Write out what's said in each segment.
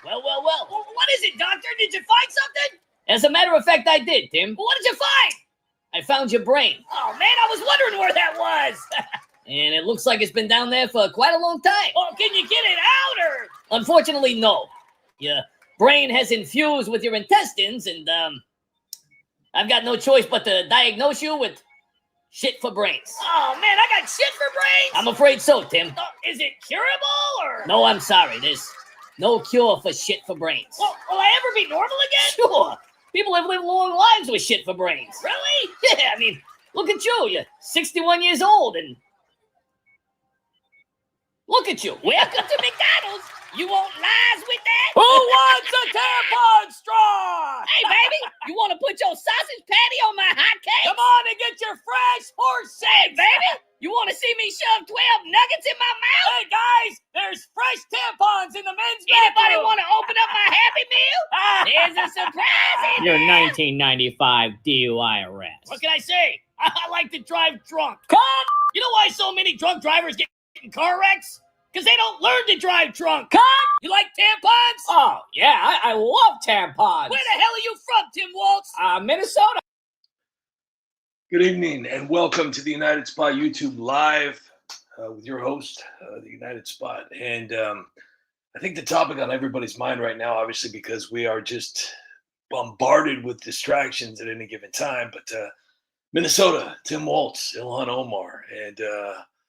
Well. What is it, Doctor? Did you find something? As a matter of fact, I did, Tim. What did you find? I found your brain. Oh, man, I was wondering where that was. And it looks like it's been down there for quite a long time. Oh, can you get it out, or? Unfortunately, no. Your brain has infused with your intestines, and, I've got no choice but to diagnose you with shit for brains. Oh, man, I got shit for brains? I'm afraid so, Tim. Is it curable, or? No, I'm sorry. There's no cure for shit for brains. Well, will I ever be normal again? Sure. People have lived long lives with shit for brains. Really? Yeah, I mean, look at you. You're 61 years old, and look at you. Welcome to McDonald's. You want lies with that? Who wants a tampon straw? Hey, baby, you want to put your sausage patty on my hot cake? Come on and get your fresh horse. Hey, baby, you want to see me shove 12 nuggets in my mouth? Hey, guys, there's fresh tampons in the men's Anybody bathroom. want to open up my Happy Meal? There's a surprise in Your there. 1995 DUI arrest. What can I say? I like to drive drunk. Cut! You know why so many drunk drivers get in car wrecks? Because they don't learn to drive drunk. Cut! You like tampons? Oh, yeah, I love tampons. Where the hell are you from, Tim Walz? Minnesota. Good evening and welcome to the United Spot YouTube Live with your host, the United Spot. And I think the topic on everybody's mind right now, obviously, because we are just bombarded with distractions at any given time, but Minnesota, Tim Walz, Ilhan Omar. And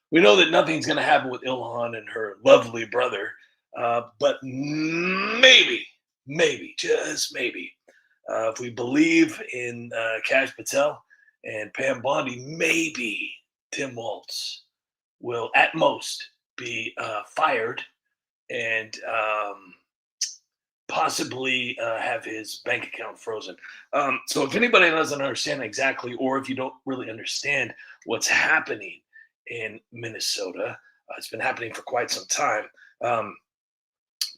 we know that nothing's going to happen with Ilhan and her lovely brother, but maybe, just maybe, if we believe in Kash Patel and Pam Bondi, maybe Tim Walz will at most be fired and possibly have his bank account frozen. So if anybody doesn't understand exactly, or if you don't really understand what's happening in Minnesota, it's been happening for quite some time.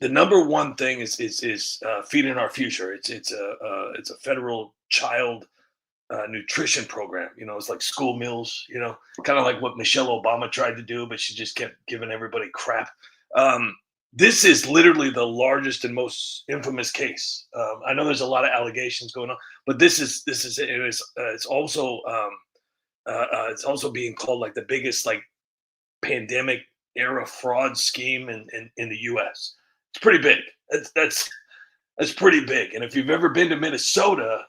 The number one thing is feeding our future. It's a federal child nutrition program. You know, it's like school meals, you know, kind of like what Michelle Obama tried to do, but she just kept giving everybody crap. This is literally the largest and most infamous case. I know there's a lot of allegations going on, but this is it. It's also being called like the biggest like pandemic era fraud scheme in the U.S. It's pretty big. That's pretty big. And if you've ever been to Minnesota,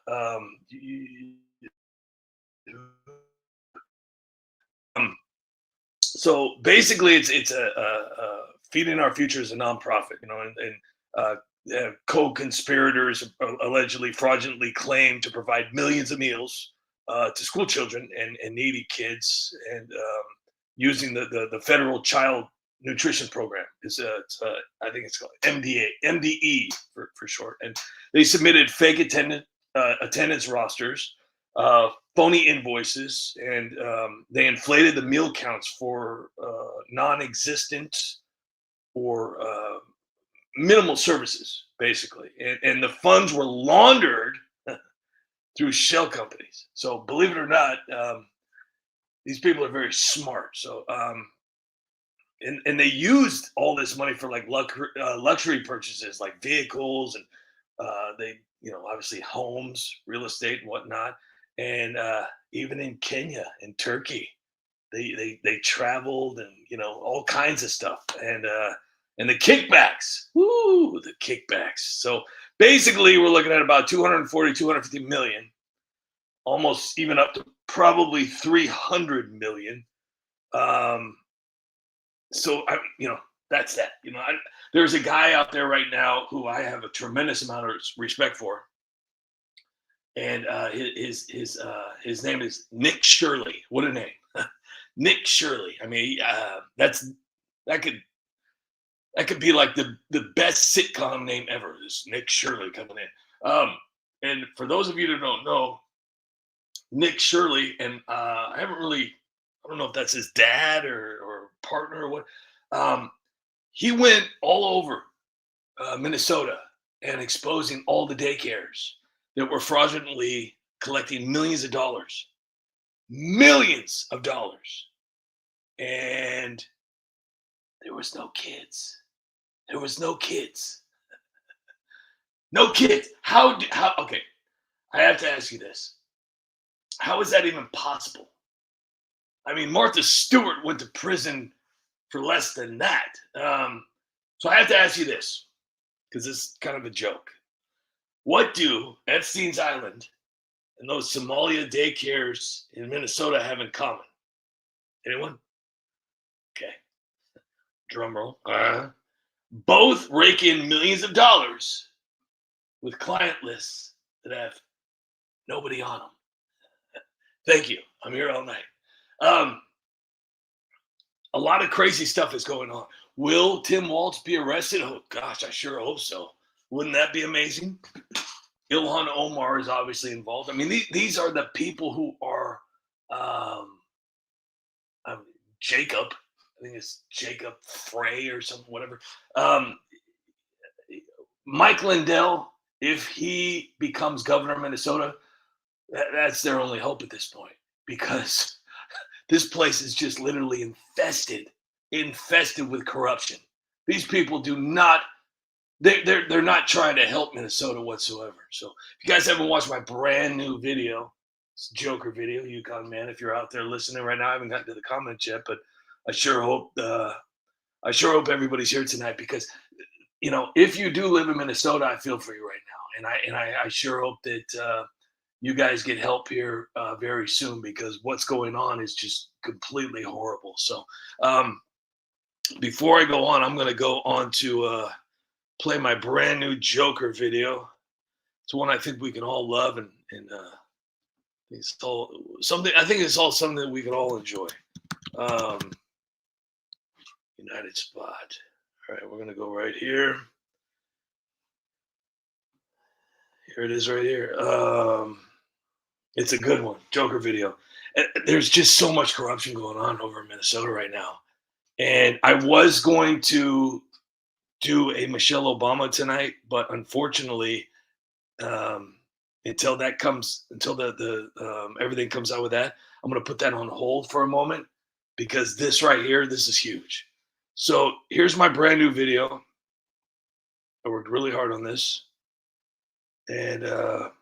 so basically it's a Feeding Our Future is a nonprofit, you know, and co-conspirators allegedly fraudulently claim to provide millions of meals to school children and needy kids, and using the federal child nutrition program. I think it's called MDE for short. And they submitted fake attendance rosters, phony invoices, and they inflated the meal counts for non-existent or minimal services, basically. And the funds were laundered through shell companies. So believe it or not, these people are very smart. So and they used all this money for like luxury purchases, like vehicles, and they, you know, obviously homes, real estate, and whatnot. And even in Kenya and Turkey, they traveled, and, you know, all kinds of stuff. And the kickbacks, the kickbacks. So basically, we're looking at about 240, 250 million, almost even up to probably 300 million. So you know, that's that. You know, there's a guy out there right now who I have a tremendous amount of respect for, and his name is Nick Shirley. What a name, Nick Shirley. I mean, that could be like the best sitcom name ever. This Nick Shirley coming in. And for those of you that don't know, Nick Shirley, and I don't know if that's his dad or partner or what. He went all over Minnesota and exposing all the daycares that were fraudulently collecting millions of dollars, and there was no kids. No kids. How? Okay, I have to ask you this. How is that even possible? I mean, Martha Stewart went to prison for less than that. So I have to ask you this, because it's kind of a joke. What do Epstein's Island and those Somalia daycares in Minnesota have in common? Anyone? Okay. Drum roll. Both rake in millions of dollars with client lists that have nobody on them. Thank you. I'm here all night. A lot of crazy stuff is going on. Will Tim Walz be arrested? Oh, gosh, I sure hope so. Wouldn't that be amazing? Ilhan Omar is obviously involved. I mean, these are the people who are Jacob. I think it's Jacob Frey or something, whatever. Mike Lindell, if he becomes governor of Minnesota, that's their only hope at this point, because this place is just literally infested with corruption. These people do not, they're not trying to help Minnesota whatsoever. So if you guys haven't watched my brand new video, it's a Joker video, Yukon Man, if you're out there listening right now, I haven't gotten to the comments yet, but I sure hope everybody's here tonight, because if you do live in Minnesota, I feel for you right now, and I sure hope that you guys get help here very soon, because what's going on is just completely horrible. So before I go on, I'm going to go on to play my brand new Joker video. It's one I think we can all love, and it's all something. I think it's all something that we can all enjoy. United spot. All right, we're going to go right here. Here it is right here. It's a good one, Joker video. There's just so much corruption going on over in Minnesota right now. And I was going to do a Michelle Obama tonight, but unfortunately, until everything comes out with that, I'm going to put that on hold for a moment, because this right here, this is huge. So here's my brand new video. I worked really hard on this. And hold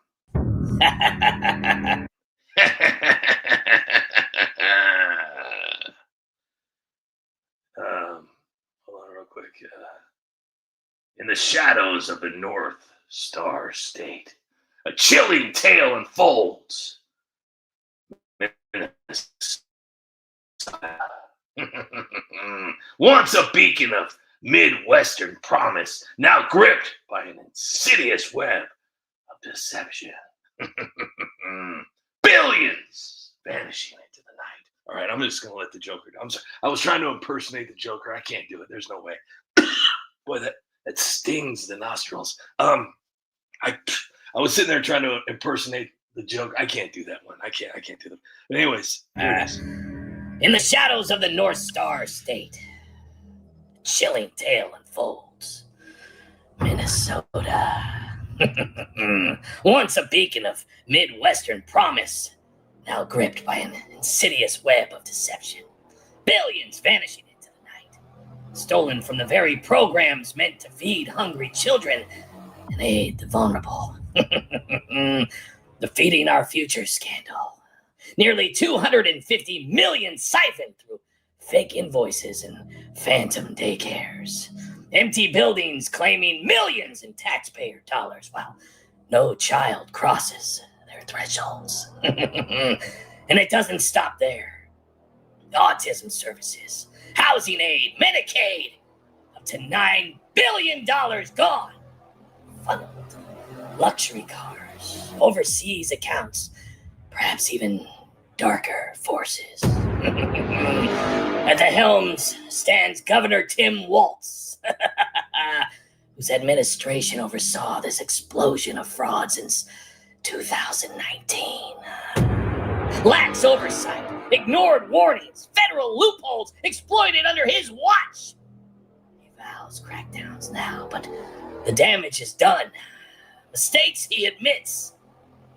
on real quick. In the shadows of the North Star State, a chilling tale unfolds. Once a beacon of Midwestern promise, now gripped by an insidious web of deception. Billions vanishing into the night. All right, I'm just going to let the Joker go. I'm sorry. I was trying to impersonate the Joker. I can't do it. There's no way. Boy, that stings the nostrils. I was sitting there trying to impersonate the Joker. I can't do that one. I can't do that. But anyways, here it is. In the shadows of the North Star State, a chilling tale unfolds. Minnesota. Once a beacon of Midwestern promise, now gripped by an insidious web of deception. Billions vanishing into the night, stolen from the very programs meant to feed hungry children and aid the vulnerable. The Feeding Our Future scandal. Nearly 250 million siphoned through fake invoices and phantom daycares. Empty buildings claiming millions in taxpayer dollars while no child crosses their thresholds. And it doesn't stop there. Autism services, housing aid, Medicaid, up to $9 billion gone. Funneled. Luxury cars, overseas accounts, perhaps even darker forces. At the helms stands Governor Tim Walz, whose administration oversaw this explosion of fraud since 2019. Lacks oversight, ignored warnings, federal loopholes exploited under his watch. He vows crackdowns now, but the damage is done. Mistakes he admits,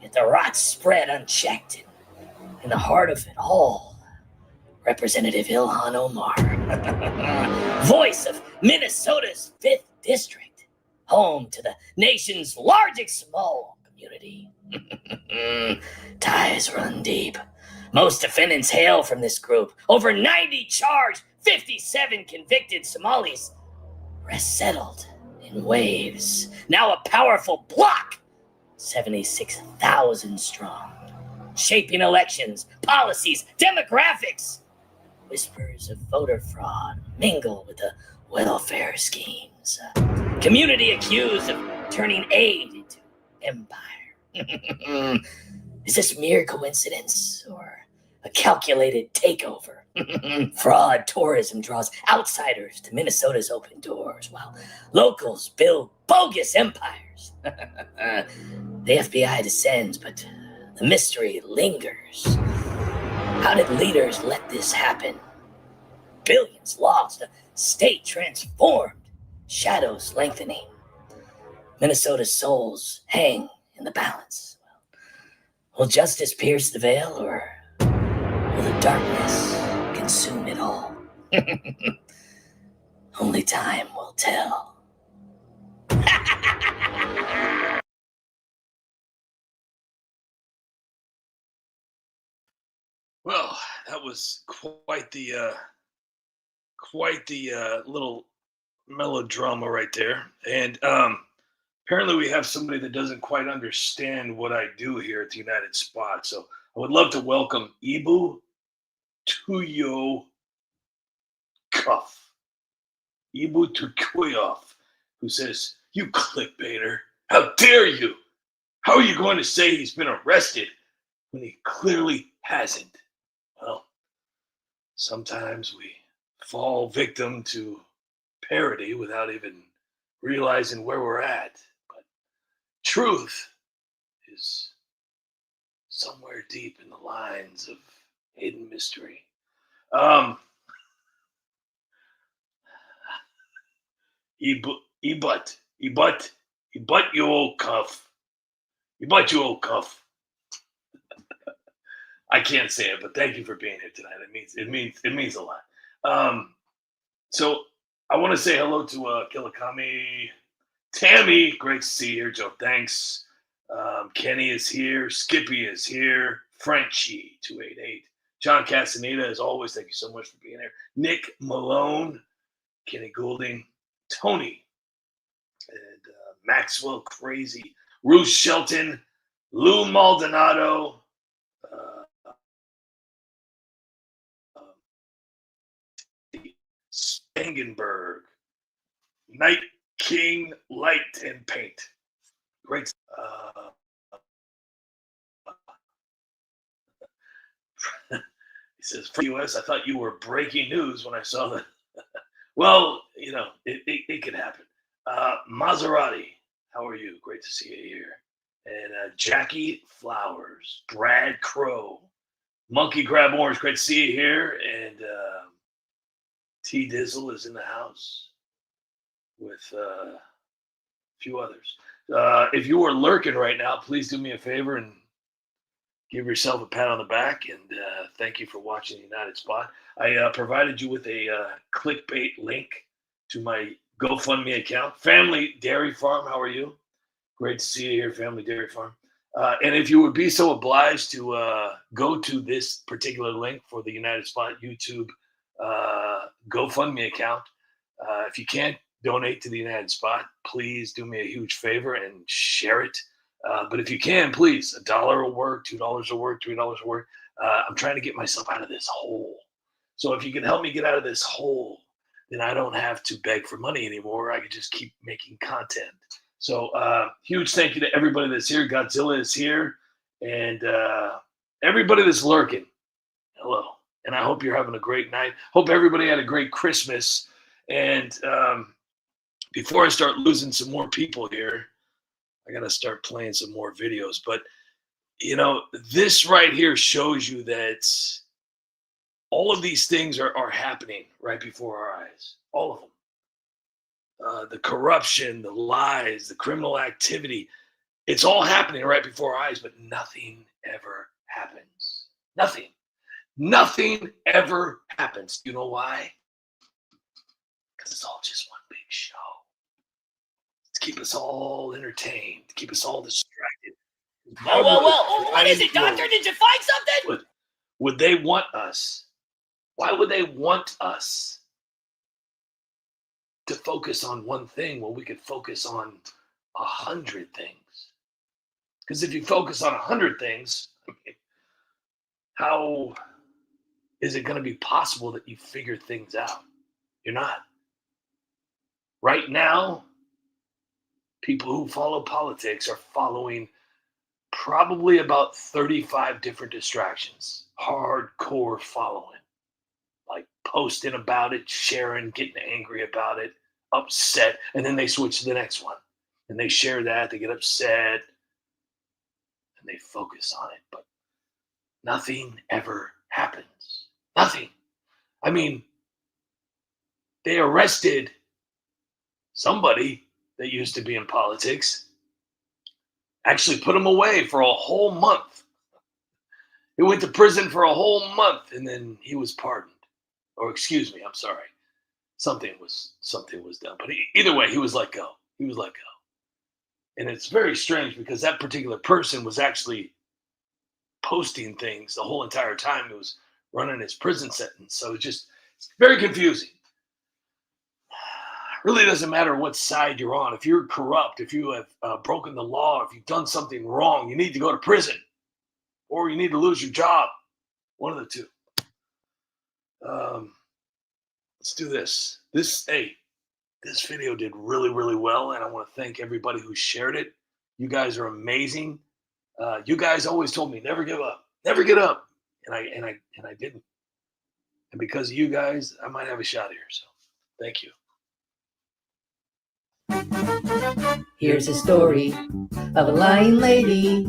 yet the rot spread unchecked. In the heart of it all, Representative Ilhan Omar, voice of Minnesota's 5th District, home to the nation's largest small community. Ties run deep. Most defendants hail from this group. Over 90 charged, 57 convicted Somalis rest settled in waves. Now a powerful bloc, 76,000 strong, shaping elections, policies, demographics. Whispers of voter fraud mingle with the welfare schemes. Community accused of turning aid into empire. Is this mere coincidence or a calculated takeover? Fraud tourism draws outsiders to Minnesota's open doors, while locals build bogus empires. The FBI descends, but the mystery lingers. How did leaders let this happen? Billions lost, a state transformed, shadows lengthening. Minnesota's souls hang in the balance. Will justice pierce the veil, or will the darkness consume it all? Only time will tell. Well, that was quite the little melodrama right there. And apparently we have somebody that doesn't quite understand what I do here at the United Spot. So I would love to welcome Ibu Tuyo Cuff. Ibu Tukuyoff, who says, "You clickbaiter, how dare you? How are you going to say he's been arrested when he clearly hasn't?" Well, sometimes we fall victim to parody without even realizing where we're at. But truth is somewhere deep in the lines of hidden mystery. Ebut, you old cuff. Ebut, you old cuff. I can't say it, but thank you for being here tonight. It means a lot. So I want to say hello to Kilakami, Tammy. Great to see you here, Joe. Thanks. Kenny is here. Skippy is here. Frenchie 288. John Castaneda, as always. Thank you so much for being here. Nick Malone, Kenny Goulding, Tony, and Maxwell Crazy, Ruth Shelton, Lou Maldonado. Spangenberg, Night King, Light and Paint. Great. He says, "For US, I thought you were breaking news when I saw that." Well, you know, it could happen. Maserati, how are you? Great to see you here. And Jackie Flowers, Brad Crow, Monkey Grab Orange, great to see you here. And T Dizzle is in the house with a few others. If you are lurking right now, please do me a favor and give yourself a pat on the back. And thank you for watching the United Spot. I provided you with a clickbait link to my GoFundMe account. Family Dairy Farm, how are you? Great to see you here, Family Dairy Farm. And if you would be so obliged to go to this particular link for the United Spot YouTube GoFundMe account. If you can't donate to the United Spot, please do me a huge favor and share it. But if you can, please, $1 will work, $2 will work, $3 will work. I'm trying to get myself out of this hole. So if you can help me get out of this hole, then I don't have to beg for money anymore. I can just keep making content. So huge thank you to everybody that's here. Godzilla is here. And everybody that's lurking, hello. And I hope you're having a great night. Hope everybody had a great Christmas. And before I start losing some more people here, I got to start playing some more videos. But, you know, this right here shows you that all of these things are happening right before our eyes. All of them. The corruption, the lies, the criminal activity. It's all happening right before our eyes, but nothing ever happens. Nothing. Nothing ever happens. You know why? Because it's all just one big show. It's keep us all entertained, keep us all distracted. Well. What is it, Doctor? Did you find something? Would they want us? Why would they want us to focus on one thing when we could focus on 100 things? Because if you focus on 100 things, how is it going to be possible that you figure things out? You're not. Right now, people who follow politics are following probably about 35 different distractions. Hardcore following. Like posting about it, sharing, getting angry about it, upset, and then they switch to the next one. And they share that, they get upset, and they focus on it. But nothing ever happens. Nothing. I mean, they arrested somebody that used to be in politics, actually put him away for a whole month. He went to prison for a whole month, and then he was pardoned. Or excuse me, I'm sorry. Something was done. But either way, he was let go. He was let go. And it's very strange because that particular person was actually posting things the whole entire time he was running his prison sentence. So it's very confusing. Really doesn't matter what side you're on. If you're corrupt, if you have broken the law, if you've done something wrong, you need to go to prison or you need to lose your job. One of the two. Let's do this. This video did really, really well, and I want to thank everybody who shared it. You guys are amazing. You guys always told me never give up, never get up, and I didn't. And because of you guys, I might have a shot here. So, thank you. Here's a story of a lying lady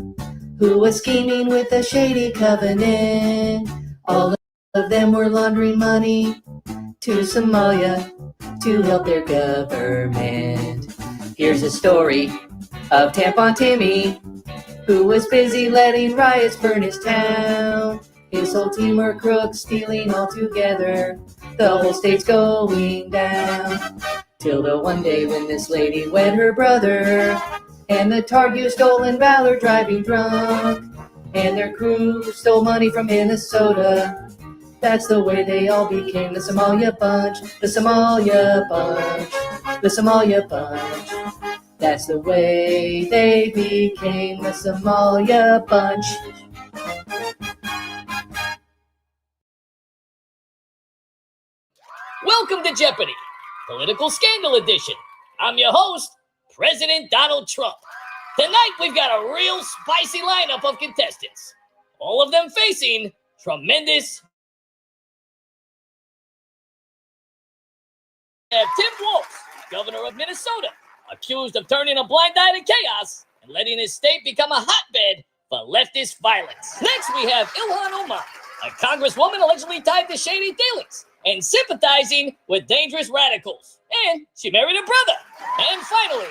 who was scheming with a shady covenant. All of them were laundering money to Somalia to help their government. Here's a story of Tampon Timmy, who was busy letting riots burn his town. His whole team were crooks, stealing all together. The whole state's going down. Till the one day when this lady wed her brother, and the tard used stolen valor driving drunk, and their crew stole money from Minnesota. That's the way they all became the Somalia Bunch, the Somalia Bunch, the Somalia Bunch. That's the way they became the Somalia Bunch. Welcome to Jeopardy! Political Scandal Edition. I'm your host, President Donald Trump. Tonight, we've got a real spicy lineup of contestants. All of them facing tremendous... Tim Walz, governor of Minnesota, accused of turning a blind eye to chaos and letting his state become a hotbed for leftist violence. Next, we have Ilhan Omar, a congresswoman allegedly tied to shady dealings and sympathizing with dangerous radicals. And she married her brother. And finally,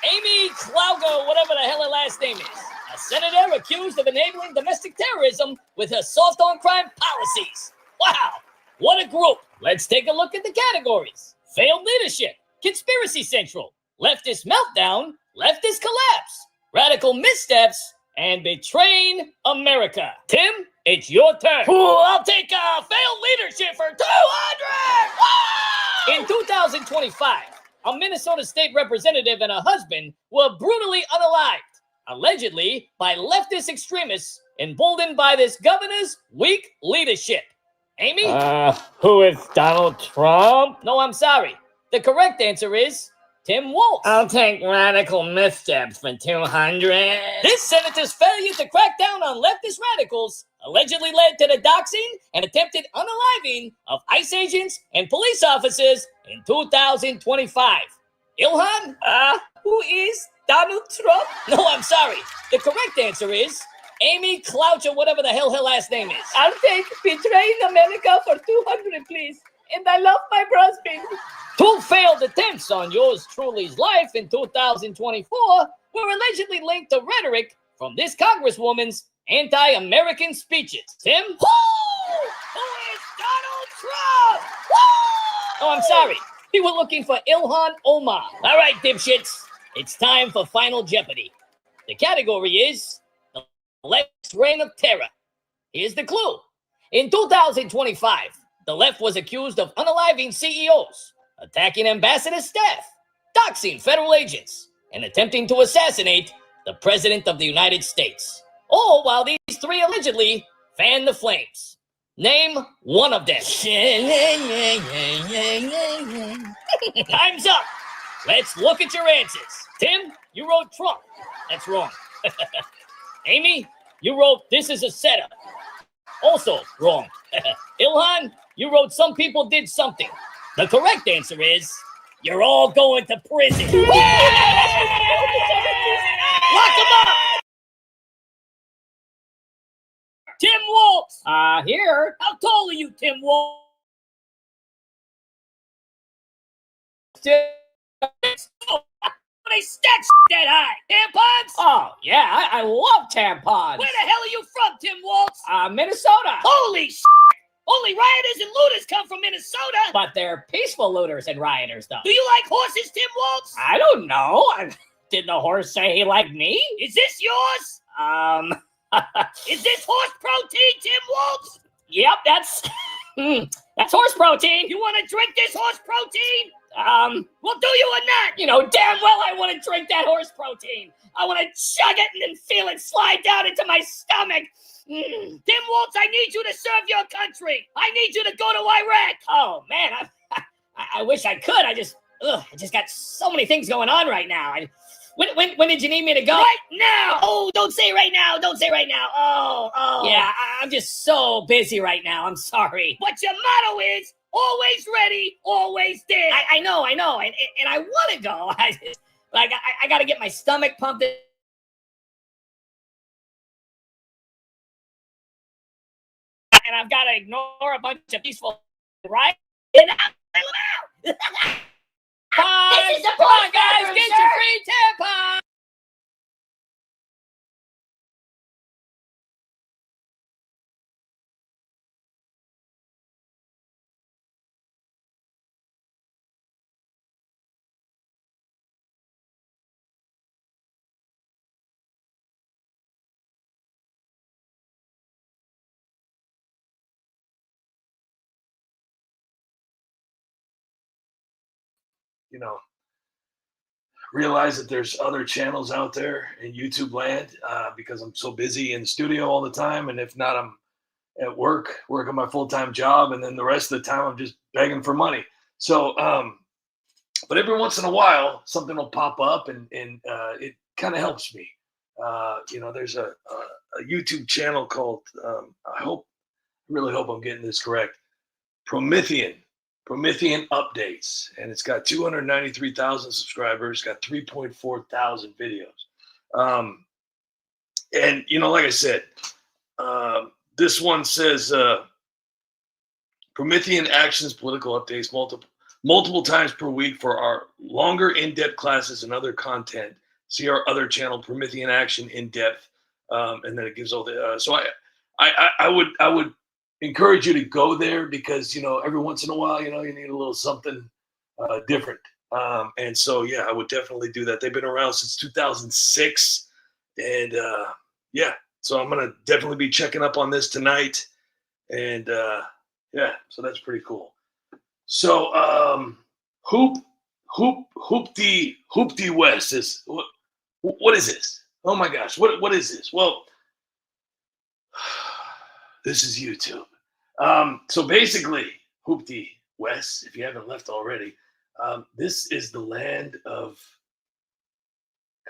Amy Klaugo, whatever the hell her last name is, a senator accused of enabling domestic terrorism with her soft on crime policies. Wow, what a group. Let's take a look at the categories. Failed leadership, conspiracy central, leftist meltdown, leftist collapse, radical missteps, and betraying America. Tim, it's your turn. Ooh, I'll take failed leadership for 200! In 2025, a Minnesota state representative and her husband were brutally unalived, allegedly by leftist extremists emboldened by this governor's weak leadership. Amy? Who is Donald Trump? No, I'm sorry. The correct answer is Tim Walz. I'll take radical missteps for 200. This senator's failure to crack down on leftist radicals allegedly led to the doxing and attempted unaliving of ICE agents and police officers in 2025. Ilhan? Who is Donald Trump? No, I'm sorry. The correct answer is Amy Clouch, or whatever the hell her last name is. I'll take betraying America for 200, please. And I love my husband. Two failed attempts on yours truly's life in 2024 were allegedly linked to rhetoric from this congresswoman's anti-American speeches. Tim? Who is Donald Trump? Woo! Oh, I'm sorry. We were looking for Ilhan Omar. All right, dipshits. It's time for Final Jeopardy. The category is the left's reign of terror. Here's the clue. In 2025, the left was accused of unaliving CEOs, attacking ambassador staff, doxing federal agents, and attempting to assassinate the President of the United States. All while these three allegedly fan the flames. Name one of them. Time's up. Let's look at your answers. Tim, you wrote Trump. That's wrong. Amy, you wrote this is a setup. Also wrong. Ilhan, you wrote some people did something. The correct answer is you're all going to prison. Lock them up. Tim Walz. Here. How tall are you, Tim Walz? They stack that high. Tampons? Oh, yeah, I love tampons. Where the hell are you from, Tim Walz? Minnesota. Holy shit! Only rioters and looters come from Minnesota. But they're peaceful looters and rioters, though. Do you like horses, Tim Walz? I don't know. Did the horse say he liked me? Is this yours? Is this horse protein, Tim Walz? Yep, that's horse protein. You want to drink this horse protein? Well, do you or not? You know damn well I want to drink that horse protein. I want to chug it and then feel it slide down into my stomach. Tim Walz, I need you to serve your country. I need you to go to Iraq. Oh, man, I wish I could. I just got so many things going on right now. When did you need me to go? Right now. Oh, don't say right now. Don't say right now. Oh. Yeah, I'm just so busy right now. I'm sorry. But your motto is always ready, always there. I know. And I want to go. I got to get my stomach pumped. And I've got to ignore a bunch of peaceful, right? Get out. This is the Come on, podcast, guys, get sir. your free tampon. You know, realize that there's other channels out there in YouTube land because I'm so busy in the studio all the time. And if not, I'm at work, working my full-time job. And then the rest of the time, I'm just begging for money. So, but every once in a while, something will pop up and it kind of helps me. You know, there's a YouTube channel called, I really hope I'm getting this correct, Promethean Updates, and it's got 293,000 subscribers, got 3.4 thousand videos. And you know, like I said, this one says Promethean Actions political updates multiple times per week for our longer in-depth classes and other content. See our other channel, Promethean Action in depth, and then it gives all the. So I would encourage you to go there because, you know, every once in a while, you know, you need a little something different. And so, yeah, I would definitely do that. They've been around since 2006. And yeah, so I'm going to definitely be checking up on this tonight. And yeah, so that's pretty cool. So Hoopty West is, what is this? Oh my gosh, what is this? Well, this is YouTube. So basically, Hoopty West, if you haven't left already, this is the land of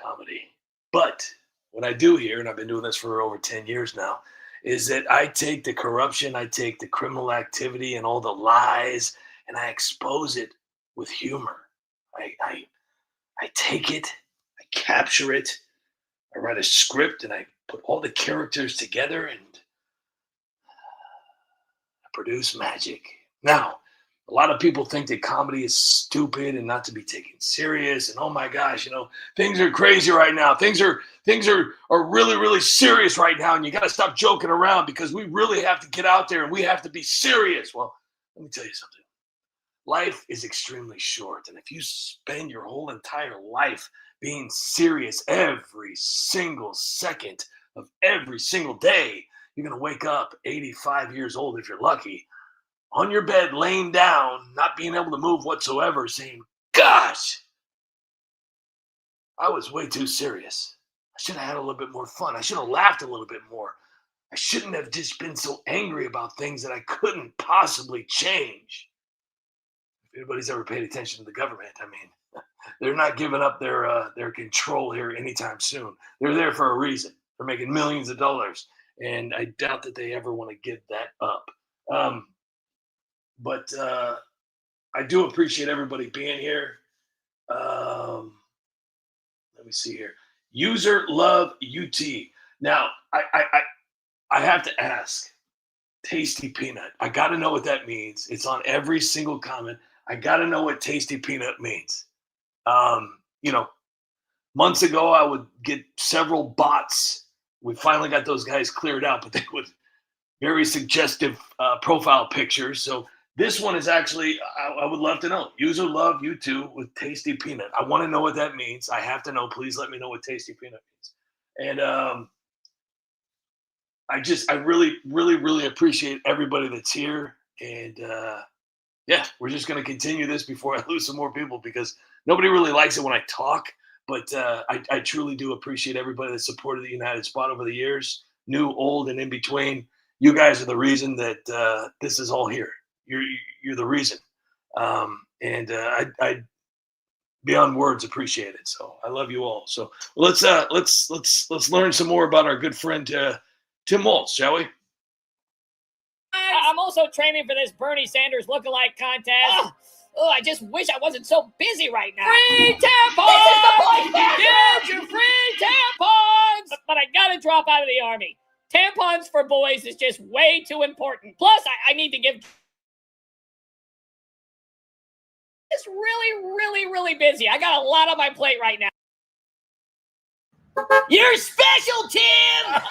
comedy. But what I do here, and I've been doing this for over 10 years now, is that I take the corruption, I take the criminal activity and all the lies, and I expose it with humor. I take it, I capture it, I write a script, and I put all the characters together and produce magic. Now, a lot of people think that comedy is stupid and not to be taken serious. And oh my gosh, you know, things are crazy right now. Things are really, really serious right now. And you got to stop joking around because we really have to get out there and we have to be serious. Well, let me tell you something. life is extremely short. And if you spend your whole entire life being serious every single second of every single day, you're going to wake up 85 years old if you're lucky, on your bed, laying down, not being able to move whatsoever, saying, gosh, I was way too serious. I should have had a little bit more fun. I should have laughed a little bit more. I shouldn't have just been so angry about things that I couldn't possibly change. If anybody's ever paid attention to the government, I mean, they're not giving up their control here anytime soon. They're there for a reason. They're making millions of dollars, and I doubt that they ever want to give that up. But I do appreciate everybody being here. Let me see here. User Love UT. Now, I have to ask, Tasty Peanut. I got to know what that means. It's on every single comment. I got to know what Tasty Peanut means. Months ago, I would get several bots. We finally got those guys cleared out, but they would very suggestive profile pictures. So this one is actually, I would love to know. User Love You Too with Tasty Peanut. I want to know what that means. I have to know. Please let me know what Tasty Peanut means. And I really, really, really appreciate everybody that's here. And yeah, we're just going to continue this before I lose some more people, because nobody really likes it when I talk. But I truly do appreciate everybody that supported the United Spot over the years, new, old, and in between. You guys are the reason that this is all here. You're the reason. And I beyond words appreciate it. So I love you all. So let's learn some more about our good friend Tim Walz, shall we? I'm also training for this Bernie Sanders lookalike contest. Oh, I just wish I wasn't so busy right now. Free tampons! This is the boys' bathroom! Get your free tampons! But I gotta drop out of the army. Tampons for boys is just way too important. Plus, I need to give... It's really, really, really busy. I got a lot on my plate right now. You're special, Tim!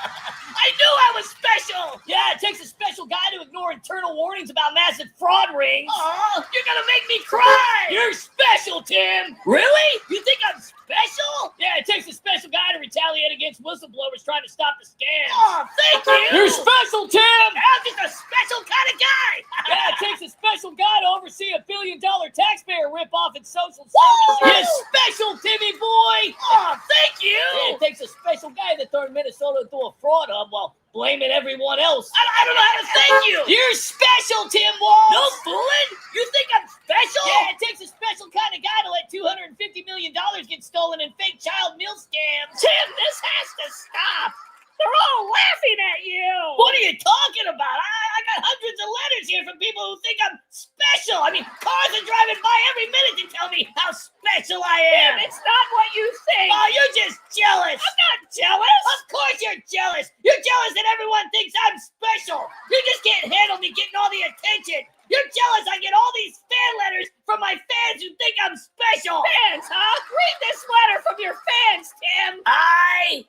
I knew I was special! Yeah, it takes a special guy to ignore internal warnings about massive fraud rings. Oh, you're gonna make me cry! You're special, Tim! Really? You think I'm special? Yeah, it takes a special guy to retaliate against whistleblowers trying to stop the scams. Oh, thank you! You're special, Tim! I'm just a special kind of guy! Yeah, it takes a special guy to oversee $1 billion taxpayer ripoff in social services. You're special, Timmy boy! Oh, thank you! Yeah, it takes a special guy that turned Minnesota into a fraud hub while blaming everyone else. I don't know how to thank you! You're special, Tim Walz! No fooling! You think I'm special? Yeah, it takes a special kind of guy to let $250 million get stolen in fake child meal scams. Tim, this has to stop! They're all laughing at you! What are you talking about? I got hundreds of letters here from people who think I'm special. I mean, cars are driving by every minute to tell me how special I am. Tim, it's not what you think. Oh, you're just jealous. I'm not jealous. Of course you're jealous. You're jealous that everyone thinks I'm special. You just can't handle me getting all the attention. You're jealous I get all these fan letters from my fans who think I'm special. Fans, huh? Read this letter from your fans, Tim. I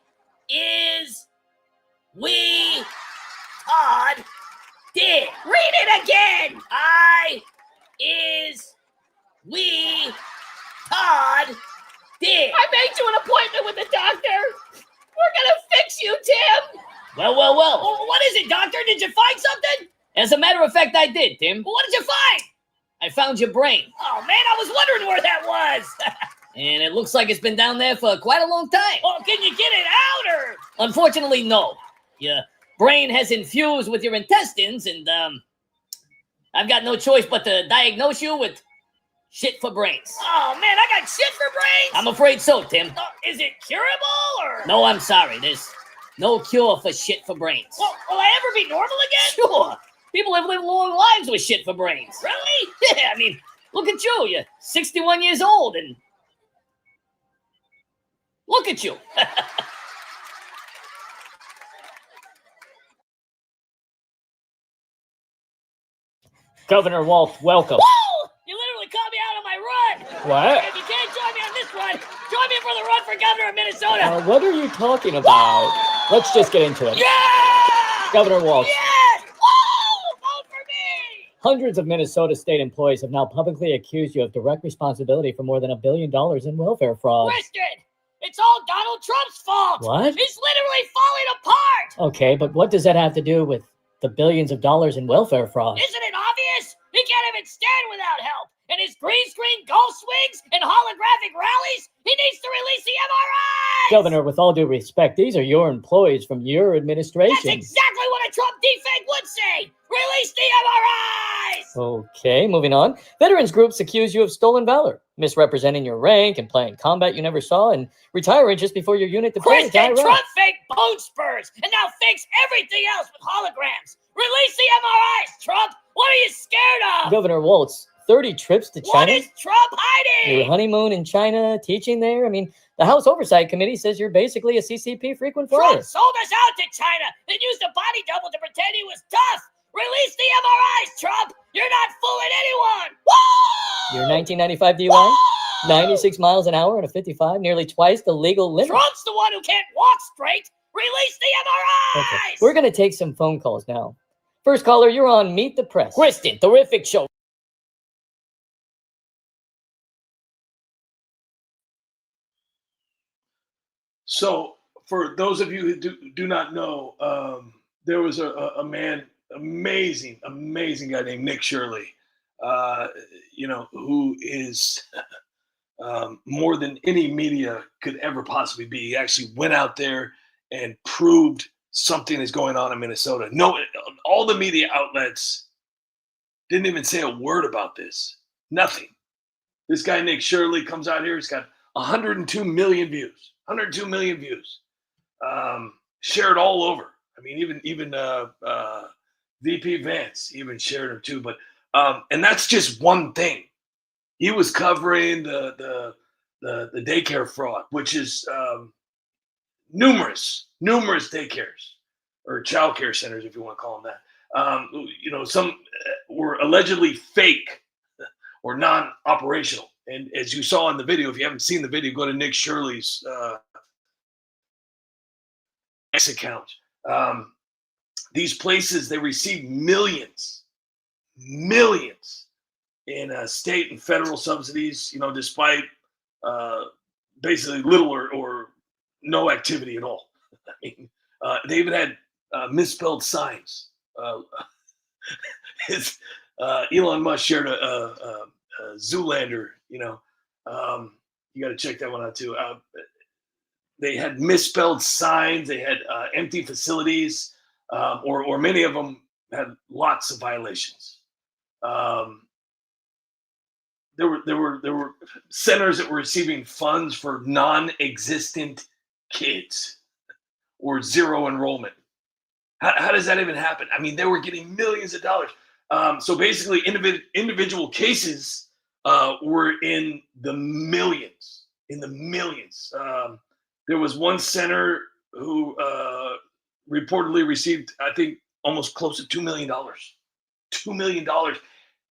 is we Todd did. Read it again. I is we Todd did. I made you an appointment with the doctor. We're gonna fix you, Tim. Well. What is it, doctor? Did you find something? As a matter of fact, I did, Tim. What did you find? I found your brain. Oh, man, I was wondering where that was. And it looks like it's been down there for quite a long time. Well, can you get it out, or? Unfortunately, no. Your brain has infused with your intestines, and I've got no choice but to diagnose you with shit for brains. Oh, man, I got shit for brains? I'm afraid so, Tim. Is it curable, or? No, I'm sorry. There's no cure for shit for brains. Well, will I ever be normal again? Sure. People have lived long lives with shit for brains. Really? Yeah, I mean, look at you. You're 61 years old, and look at you. Governor Walz, welcome. Woo! You literally caught me out on my run. What? If you can't join me on this run, join me for the run for governor of Minnesota. What are you talking about? Let's just get into it. Yeah! Governor Walz. Yes! Woo! Vote for me! Hundreds of Minnesota state employees have now publicly accused you of direct responsibility for more than $1 billion in welfare fraud. Kristen, it's all Donald Trump's fault. What? He's literally falling apart. Okay, but what does that have to do with the billions of dollars in welfare fraud? Isn't it obvious? He can't even stand without help. And his green screen golf swings and holographic rallies, he needs to release the MRIs! Governor, with all due respect, these are your employees from your administration. That's exactly what a Trump defect would say! Release the MRIs! Okay, moving on. Veterans groups accuse you of stolen valor, misrepresenting your rank and playing combat you never saw, and retiring just before your unit deployed to Kristen, Iraq. Trump faked bone spurs and now fakes everything else with holograms. Release the MRIs, Trump! What are you scared of? Governor Walz, 30 trips to China? What is Trump hiding? Your honeymoon in China, teaching there? I mean, the House Oversight Committee says you're basically a CCP frequent flyer. Trump sold us out to China, then used a body double to pretend he was tough. Release the MRIs, Trump! You're not fooling anyone! Woo! Your 1995 DUI? 96 miles an hour and a 55, nearly twice the legal limit. Trump's the one who can't walk straight. Release the MRIs! Okay. We're going to take some phone calls now. First caller, you're on Meet the Press. Kristen, terrific show. So, for those of you who do not know, there was a man, amazing guy named Nick Shirley, who is more than any media could ever possibly be. He actually went out there and proved something is going on in Minnesota. No, all the media outlets didn't even say a word about this. Nothing. This guy, Nick Shirley, comes out here. He's got 102 million views. 102 million views. Shared all over. I mean, even VP Vance even shared him too. But and that's just one thing. He was covering the daycare fraud, which is numerous daycares or child care centers, if you want to call them that. Some were allegedly fake or non-operational. And as you saw in the video, if you haven't seen the video, go to Nick Shirley's X account. These places, they receive millions in state and federal subsidies, despite basically little or no activity at all. I mean, they even had misspelled signs. Elon Musk shared a Zoolander, you got to check that one out too. They had misspelled signs. They had empty facilities, or many of them had lots of violations. There were centers that were receiving funds for non-existent kids or zero enrollment. How does that even happen? I mean, they were getting millions of dollars. So basically, individual cases were in the millions. There was one center who reportedly received, I think, almost close to $2 million. $2 million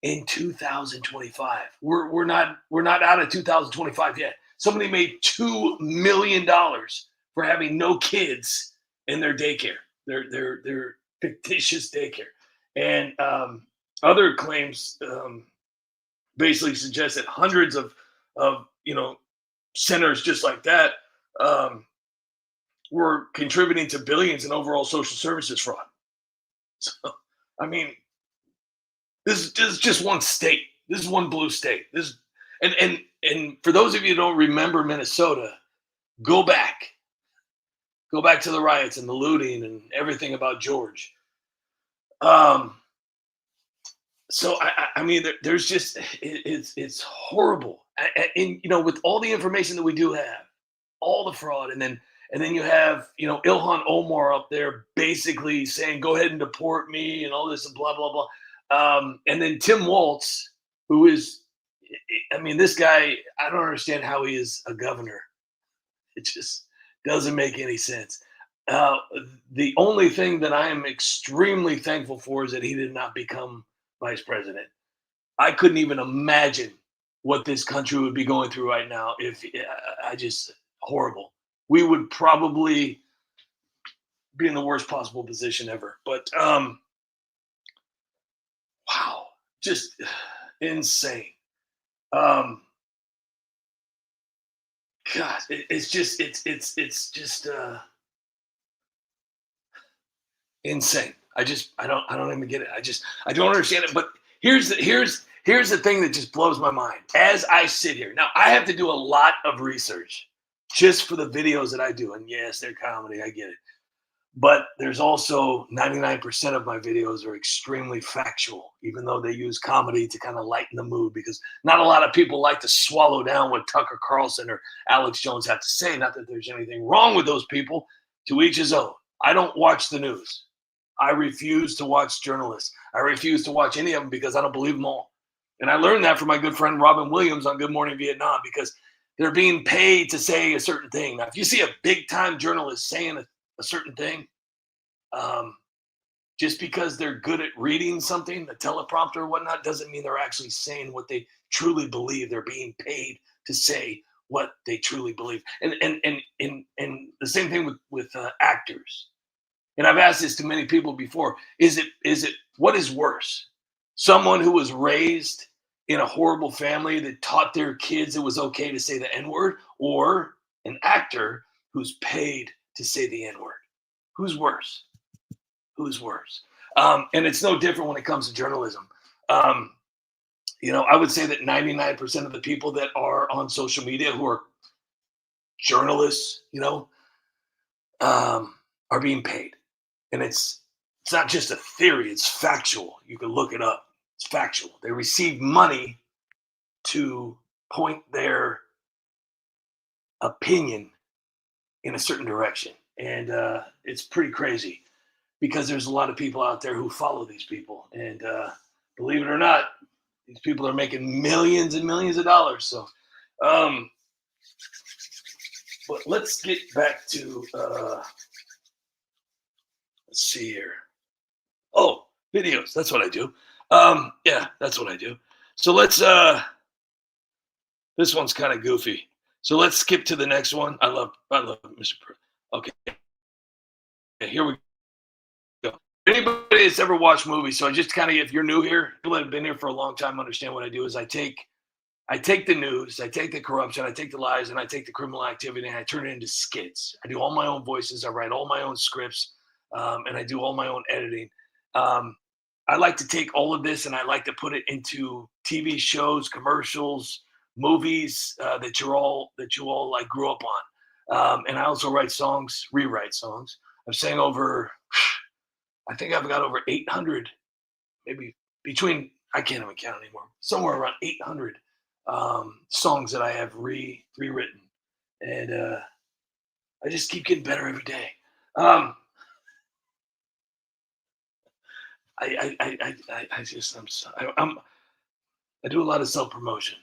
in 2025. We're not out of 2025 yet. Somebody made $2 million for having no kids in their daycare, their fictitious daycare, and other claims basically suggest that hundreds of centers just like that were contributing to billions in overall social services fraud. So, I mean, this is just one state. This is one blue state. And for those of you who don't remember Minnesota, go back to the riots and the looting and everything about George. So I mean, there's just it's horrible. And with all the information that we do have, all the fraud, and then you have Ilhan Omar up there basically saying, "Go ahead and deport me," and all this and blah blah blah. And then Tim Walz, who is, I mean, this guy, I don't understand how he is a governor. It just doesn't make any sense. The only thing that I am extremely thankful for is that he did not become vice president. I couldn't even imagine what this country would be going through right now if horrible. We would probably be in the worst possible position ever. But wow, just insane. God, it's just insane. I don't even get it. I don't understand it. But here's the thing that just blows my mind. As I sit here now, I have to do a lot of research just for the videos that I do. And yes, they're comedy. I get it. But there's also 99% of my videos are extremely factual, even though they use comedy to kind of lighten the mood, because not a lot of people like to swallow down what Tucker Carlson or Alex Jones have to say. Not that there's anything wrong with those people. To each his own. I don't watch the news. I refuse to watch journalists. I refuse to watch any of them because I don't believe them all. And I learned that from my good friend Robin Williams on Good Morning Vietnam, because they're being paid to say a certain thing. Now, if you see a big-time journalist saying a certain thing, just because they're good at reading something, a teleprompter or whatnot, doesn't mean they're actually saying what they truly believe. They're being paid to say what they truly believe. And the same thing with actors. And I've asked this to many people before. Is it what is worse? Someone who was raised in a horrible family that taught their kids it was okay to say the N-word, or an actor who's paid to say the N-word? Who's worse? Who's worse? And it's no different when it comes to journalism. I would say that 99% of the people that are on social media who are journalists, are being paid. And it's not just a theory, it's factual. You can look it up. It's factual. They receive money to point their opinion in a certain direction. And it's pretty crazy, because there's a lot of people out there who follow these people. And believe it or not, these people are making millions and millions of dollars. So, but let's get back to, let's see here. Oh, videos. That's what I do. Yeah, that's what I do. So let's, this one's kind of goofy. So let's skip to the next one. I love Mr. Okay. Here we go. Anybody that's ever watched movies, so just kind of, if you're new here, people that have been here for a long time understand what I do is I take the news, I take the corruption, I take the lies, and I take the criminal activity, and I turn it into skits. I do all my own voices, I write all my own scripts, and I do all my own editing. I like to take all of this and I like to put it into TV shows, commercials, movies that you all like grew up on. And I also write songs, rewrite songs. I've sang over, I think I've got over 800, maybe between, I can't even count anymore, somewhere around 800 songs that I have rewritten. And I just keep getting better every day. I do a lot of self-promotion.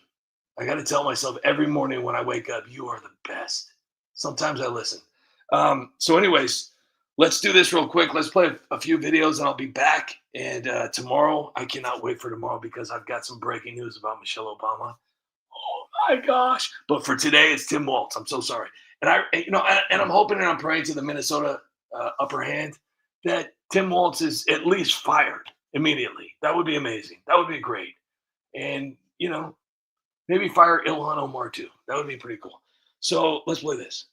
I got to tell myself every morning when I wake up, you are the best. Sometimes I listen. So anyways, let's do this real quick. Let's play a few videos and I'll be back. And tomorrow, I cannot wait for tomorrow because I've got some breaking news about Michelle Obama. Oh my gosh. But for today, it's Tim Walz. I'm so sorry. And I'm hoping and I'm praying to the Minnesota upper hand that Tim Walz is at least fired immediately. That would be amazing. That would be great. And, maybe fire Ilhan Omar too. That would be pretty cool. So let's play this.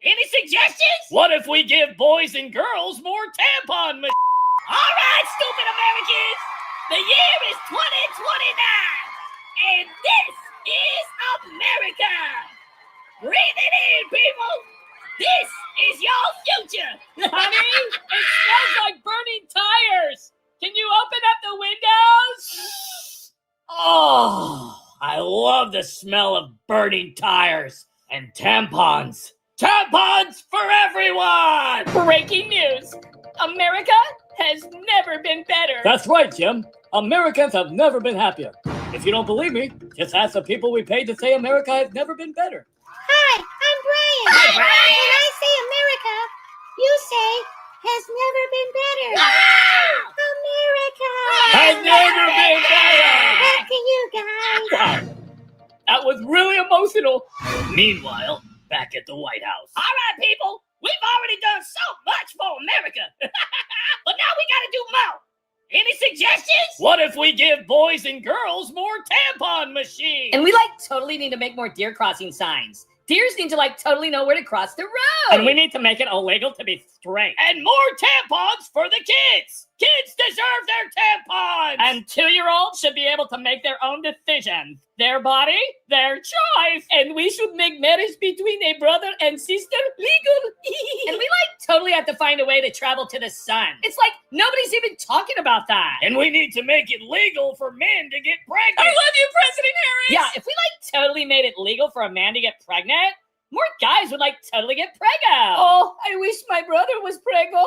Any suggestions? What if we give boys and girls more tampon machines? All right, stupid Americans. The year is 2029. And this is America. Breathe it in, people. This is your future. Honey, it smells like burning tires. Can you open up the windows? Oh, I love the smell of burning tires and tampons. Tampons for everyone! Breaking news. America has never been better. That's right, Jim. Americans have never been happier. If you don't believe me, just ask the people we paid to say America has never been better. Hi, I'm Brian. Hi, Brian. When I say America, you say has never been better. America Has never been better. Back to you guys. Wow. That was really emotional. Meanwhile, back at the White House. All right, people. We've already done so much for America. But now we gotta do more. Any suggestions? What if we give boys and girls more tampon machines? And we totally need to make more deer crossing signs. Deers need to totally know where to cross the road. And we need to make it illegal to be straight. And more tampons for the kids. Kids deserve their tampons. And 2-year-olds should be able to make their own decisions. Their body, their choice. And we should make marriage between a brother and sister legal. And we totally have to find a way to travel to the sun. It's nobody's even talking about that. And we need to make it legal for men to get pregnant. I love you, President Harris. Yeah, if we totally made it legal for a man to get pregnant, more guys would totally get preggo. Oh, I wish my brother was preggo.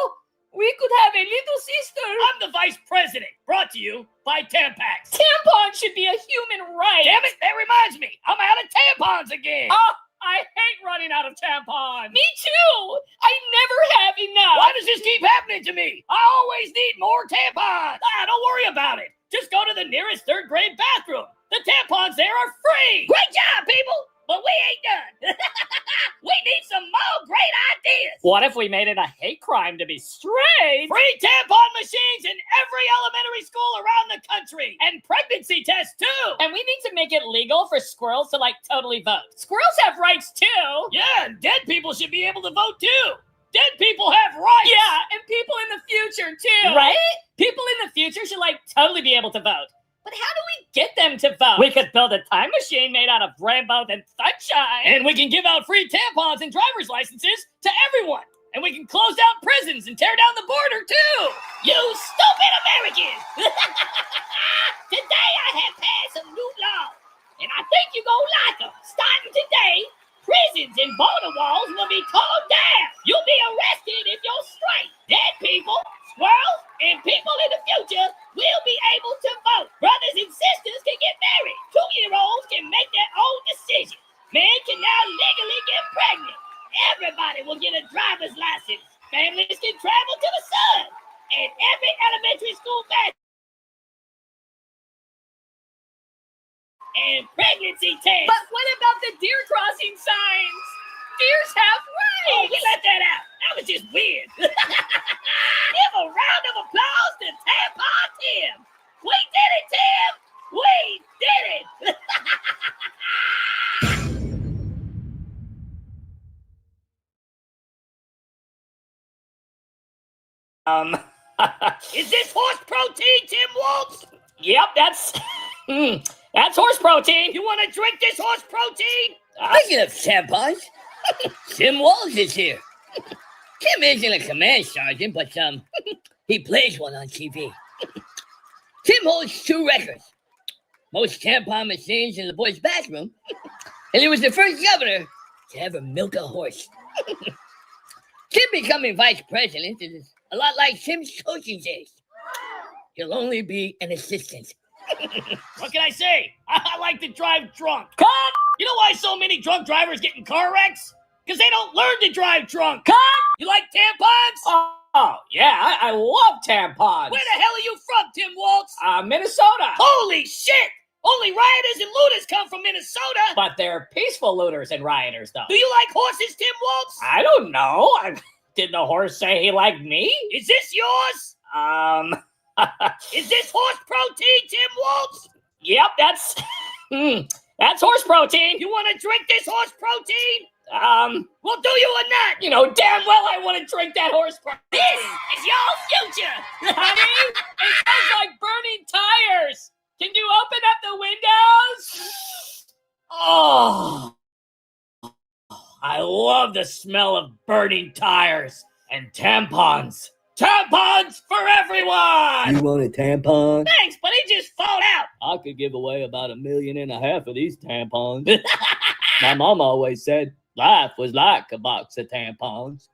We could have a little sister. I'm the vice president. Brought to you by Tampax. Tampon should be a human right. Damn it, that reminds me. I'm out of tampons again. Oh, I hate running out of tampons. Me too. I never have enough. Why does this keep happening to me? I always need more tampons. Don't worry about it. Just go to the nearest third grade bathroom. The tampons there are free. Great job, people. But we ain't done. We need some more great ideas. What if we made it a hate crime to be straight? Free tampon machines in every elementary school around the country. And pregnancy tests, too. And we need to make it legal for squirrels to, totally vote. Squirrels have rights, too. Yeah, and dead people should be able to vote, too. Dead people have rights. Yeah, and people in the future, too. Right? People in the future should, totally be able to vote. But how do we Get them to vote. We could build a time machine made out of rainbows and sunshine. And we can give out free tampons and driver's licenses to everyone. And we can close down prisons and tear down the border, too. You stupid Americans. Today I have passed some new laws. And I think you're going to like them. Starting today, prisons and border walls will be torn down. You'll be arrested if you're straight. Dead people, squirrels, and people in the future will be able to vote. Brothers and sisters can get married. 2-year-olds can make their own decisions. Men can now legally get pregnant. Everybody will get a driver's license. Families can travel to the sun. And every elementary school bathroom and pregnancy test. But what about the deer crossing signs? Deers have rights. Oh, we let that out. That was just weird. Give a round of applause to Tampon Tim. We did it, Tim. We did it. Is this horse protein, Tim Walz? Yep, that's horse protein. You want to drink this horse protein? Speaking of tampons, Tim Walz is here. Tim isn't a command sergeant, but he plays one on TV. Tim holds 2 records. Most tampon machines in the boys' bathroom. And he was the first governor to ever milk a horse. Tim becoming vice president is a lot like Tim's coaching days. He'll only be an assistant. What can I say? I like to drive drunk. Cut! You know why so many drunk drivers get in car wrecks? Because they don't learn to drive drunk. Cut! You like tampons? Oh yeah, I love tampons. Where the hell are you from, Tim Walz? Minnesota. Holy shit! Only rioters and looters come from Minnesota. But they're peaceful looters and rioters, though. Do you like horses, Tim Walz? I don't know. Did the horse say he liked me? Is this yours? Is this horse protein, Tim Walz? Yep, that's horse protein. You want to drink this horse protein? Well, do you or not? You know damn well I want to drink that horse protein. This is your future. Honey, it smells like burning tires. Can you open up the windows? Oh, I love the smell of burning tires and tampons. Tampons for everyone! You want a tampon? Thanks, but he just fall out. I could give away about 1.5 million of these tampons. My mom always said life was like a box of tampons.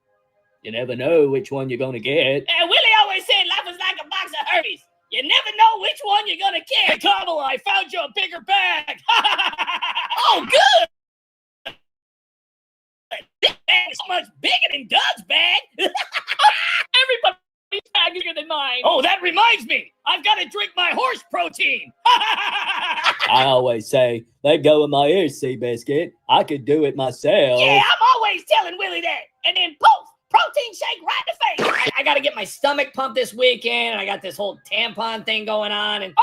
You never know which one you're gonna get. And Willie always said life was like a box of Herbies. You never know which one you're gonna get. Hey, Kamala, I found you a bigger bag. Oh, good. This bag is much bigger than Doug's bag. Everybody's bag is bigger than mine. Oh, that reminds me. I've got to drink my horse protein. I always say, let go of my ears, Seabiscuit. I could do it myself. Yeah, I'm always telling Willie that. And then poof, protein shake right in the face. I gotta get my stomach pumped this weekend, and I got this whole tampon thing going on, and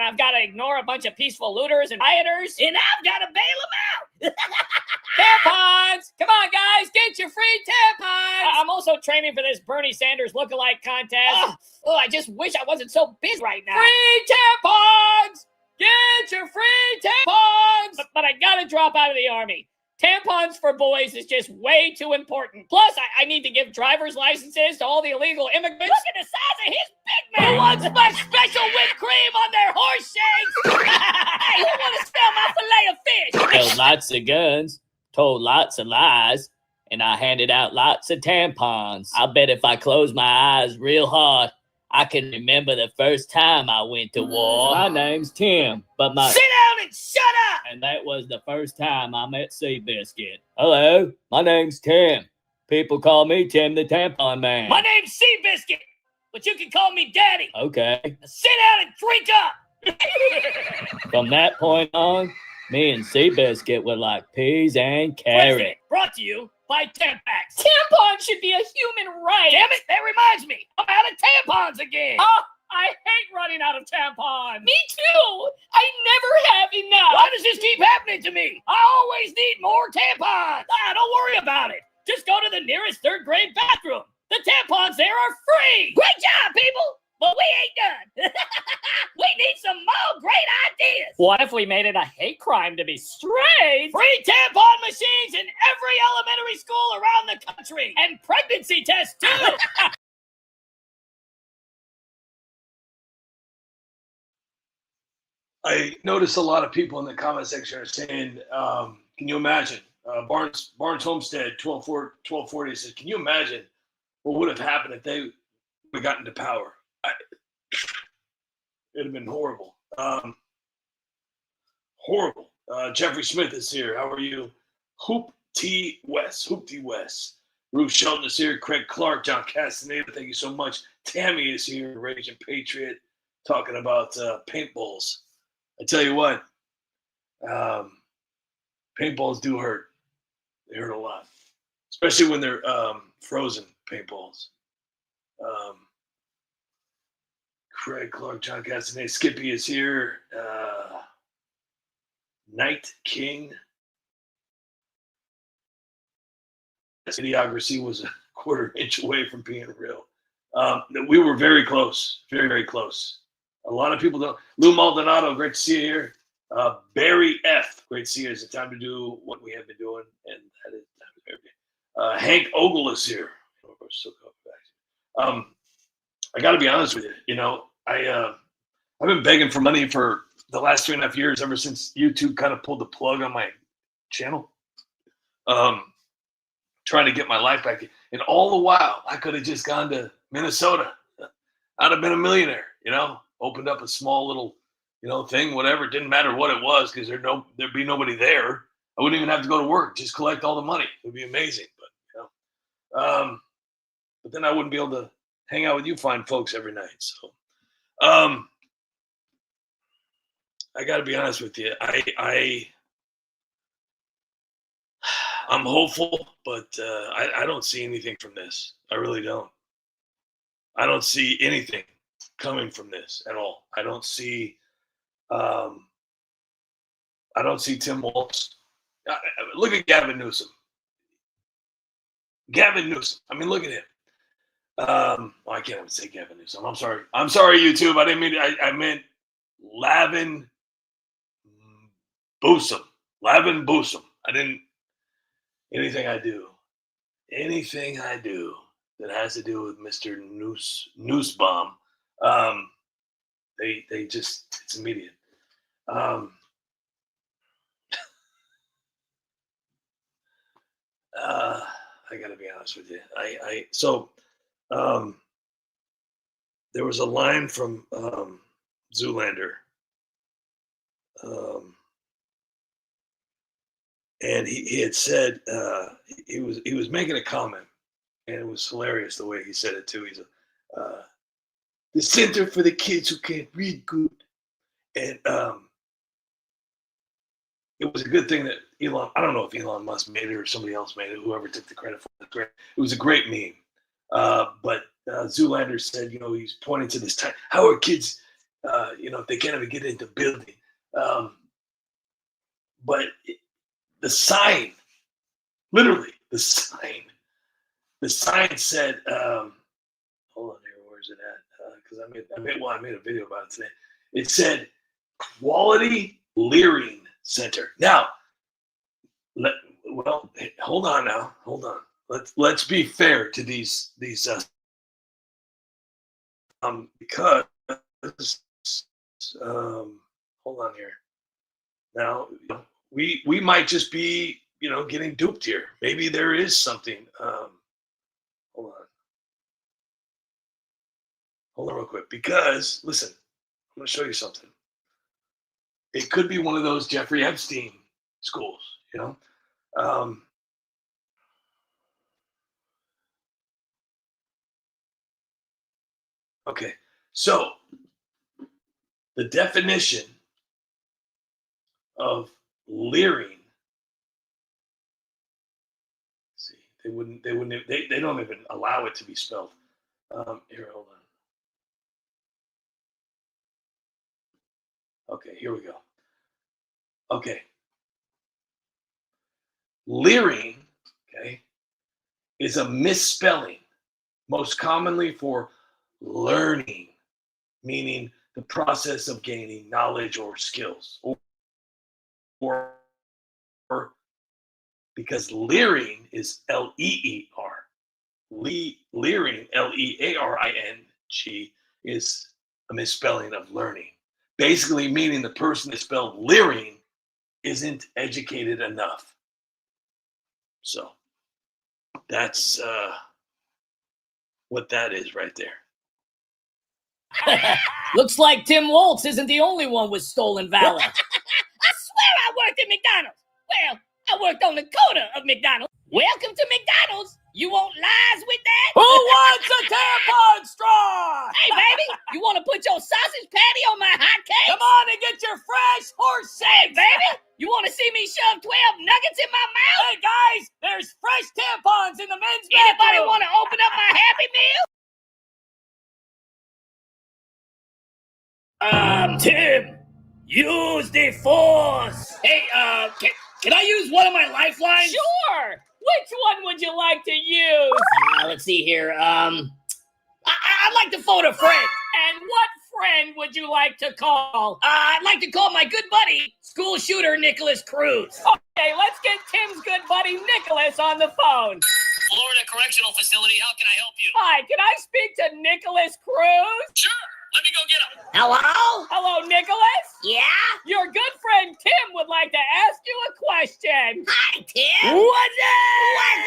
I've got to ignore a bunch of peaceful looters and rioters. I've gotta bail them out. Tampons! Come on, guys, get your free tampons! I'm also training for this Bernie Sanders lookalike contest. I just wish I wasn't so busy right now. Free tampons! Get your free tampons! But I gotta drop out of the army. Tampons for boys is just way too important. Plus, I need to give driver's licenses to all the illegal immigrants. Look at the size of his Big Mac. Who wants my special whipped cream on their horse shakes? Hey, who want to smell my fillet of fish? Held lots of guns, told lots of lies, and I handed out lots of tampons. I bet if I close my eyes real hard, I can remember the first time I went to war. My name's Tim, but Sit down and shut up! And that was the first time I met Seabiscuit. Hello, my name's Tim. People call me Tim the Tampon Man. My name's Seabiscuit, but you can call me Daddy. Okay. Now sit down and drink up! From that point on, me and Seabiscuit were like peas and President, carrot. brought to you by Tampax. Tampons should be a human right. Damn it, that reminds me. I'm out of tampons again. Oh, I hate running out of tampons. Me too. I never have enough. Why does this keep happening to me? I always need more tampons. Don't worry about it. Just go to the nearest third grade bathroom. The tampons there are free. Great job, people. But we ain't done. We need some more great ideas. What if we made it a hate crime to be straight? Free tampon machines in every elementary school around the country. And pregnancy tests, too. I noticed a lot of people in the comment section are saying, can you imagine? Barnes Homestead 1240 says, can you imagine what would have happened if they would have gotten to power? It'd have been horrible. Horrible. Jeffrey Smith is here. How are you? Hoop T West. Ruth Shelton is here. Craig Clark, John Castaneda, thank you so much. Tammy is here. Raging Patriot, talking about paintballs. I tell you what, paintballs do hurt. They hurt a lot, especially when they're frozen paintballs. Craig Clark, John Castaneda, Skippy is here. Night King. Idiocracy was a quarter inch away from being real. We were very close, very, very close. A lot of people don't. Lou Maldonado, great to see you here. Barry F, great to see you. It's time to do what we have been doing, and that is Hank Ogle is here. I got to be honest with you. You know, I've been begging for money for the last 2.5 years, ever since YouTube kind of pulled the plug on my channel. Trying to get my life back. And all the while, I could have just gone to Minnesota. I'd have been a millionaire, you know, opened up a small little, you know, thing, whatever. It didn't matter what it was, because there'd be nobody there. I wouldn't even have to go to work, just collect all the money. It would be amazing. But, you know, but then I wouldn't be able to hang out with you fine folks every night. So, I got to be honest with you. I'm hopeful, but I don't see anything from this. I really don't. I don't see anything coming from this at all. I don't see Tim Walz. Look at Gavin Newsom. I mean, look at him. I can't even say Gavin Newsom. I'm sorry, YouTube. I didn't mean. I meant Lavin Boosum. I didn't. Anything I do that has to do with Mr. Nussbaum, they just, it's immediate. I gotta be honest with you. There was a line from Zoolander. And he had said he was making a comment, and it was hilarious the way he said it too. He's the Center for the Kids Who Can't Read Good, and it was a good thing that Elon, I don't know if Elon Musk made it or somebody else made it, whoever took the credit for it. It was a great meme. But Zoolander said, he's pointing to this time. How are kids, they can't even get into building? But the sign, literally, the sign said, hold on here, where's it at? Because I made a video about it today. It said, Quality Leering Center. Now, hold on now. Hold on. Let's be fair to these because hold on here. Now we might just be getting duped here. Maybe there is something. Hold on real quick, because listen, I'm going to show you something. It could be one of those Jeffrey Epstein schools, Okay, so the definition of leering. See, they don't even allow it to be spelled. Here, hold on. Okay, here we go. Okay. Leering, okay, is a misspelling, most commonly for learning, meaning the process of gaining knowledge or skills. Or because leering is L-E-E-R. Leering, L-E-A-R-I-N-G, is a misspelling of learning. Basically meaning the person that spelled leering isn't educated enough. So that's what that is right there. Looks like Tim Walz isn't the only one with stolen valor. I swear I worked at McDonald's. Well, I worked on the coda of McDonald's. Welcome to McDonald's. You want lies with that? Who wants a tampon straw? Hey, baby, you want to put your sausage patty on my hot cake? Come on and get your fresh horse Hey, eggs. baby, you want to see me shove 12 nuggets in my mouth? Hey, guys, there's fresh tampons in the men's Anybody bathroom. want to open up my Happy Meal? Tim, use the force. Hey, can I use one of my lifelines? Sure. Which one would you like to use? Let's see here. I'd like to phone a friend. And what friend would you like to call? I'd like to call my good buddy, school shooter Nicholas Cruz. Okay, let's get Tim's good buddy Nicholas on the phone. Florida Correctional Facility, how can I help you? Hi, can I speak to Nicholas Cruz? Sure, let me go get him. Hello? Hello, Nicholas? Yeah? Your good friend Tim would like to ask you a question. Hi, Tim. What's What's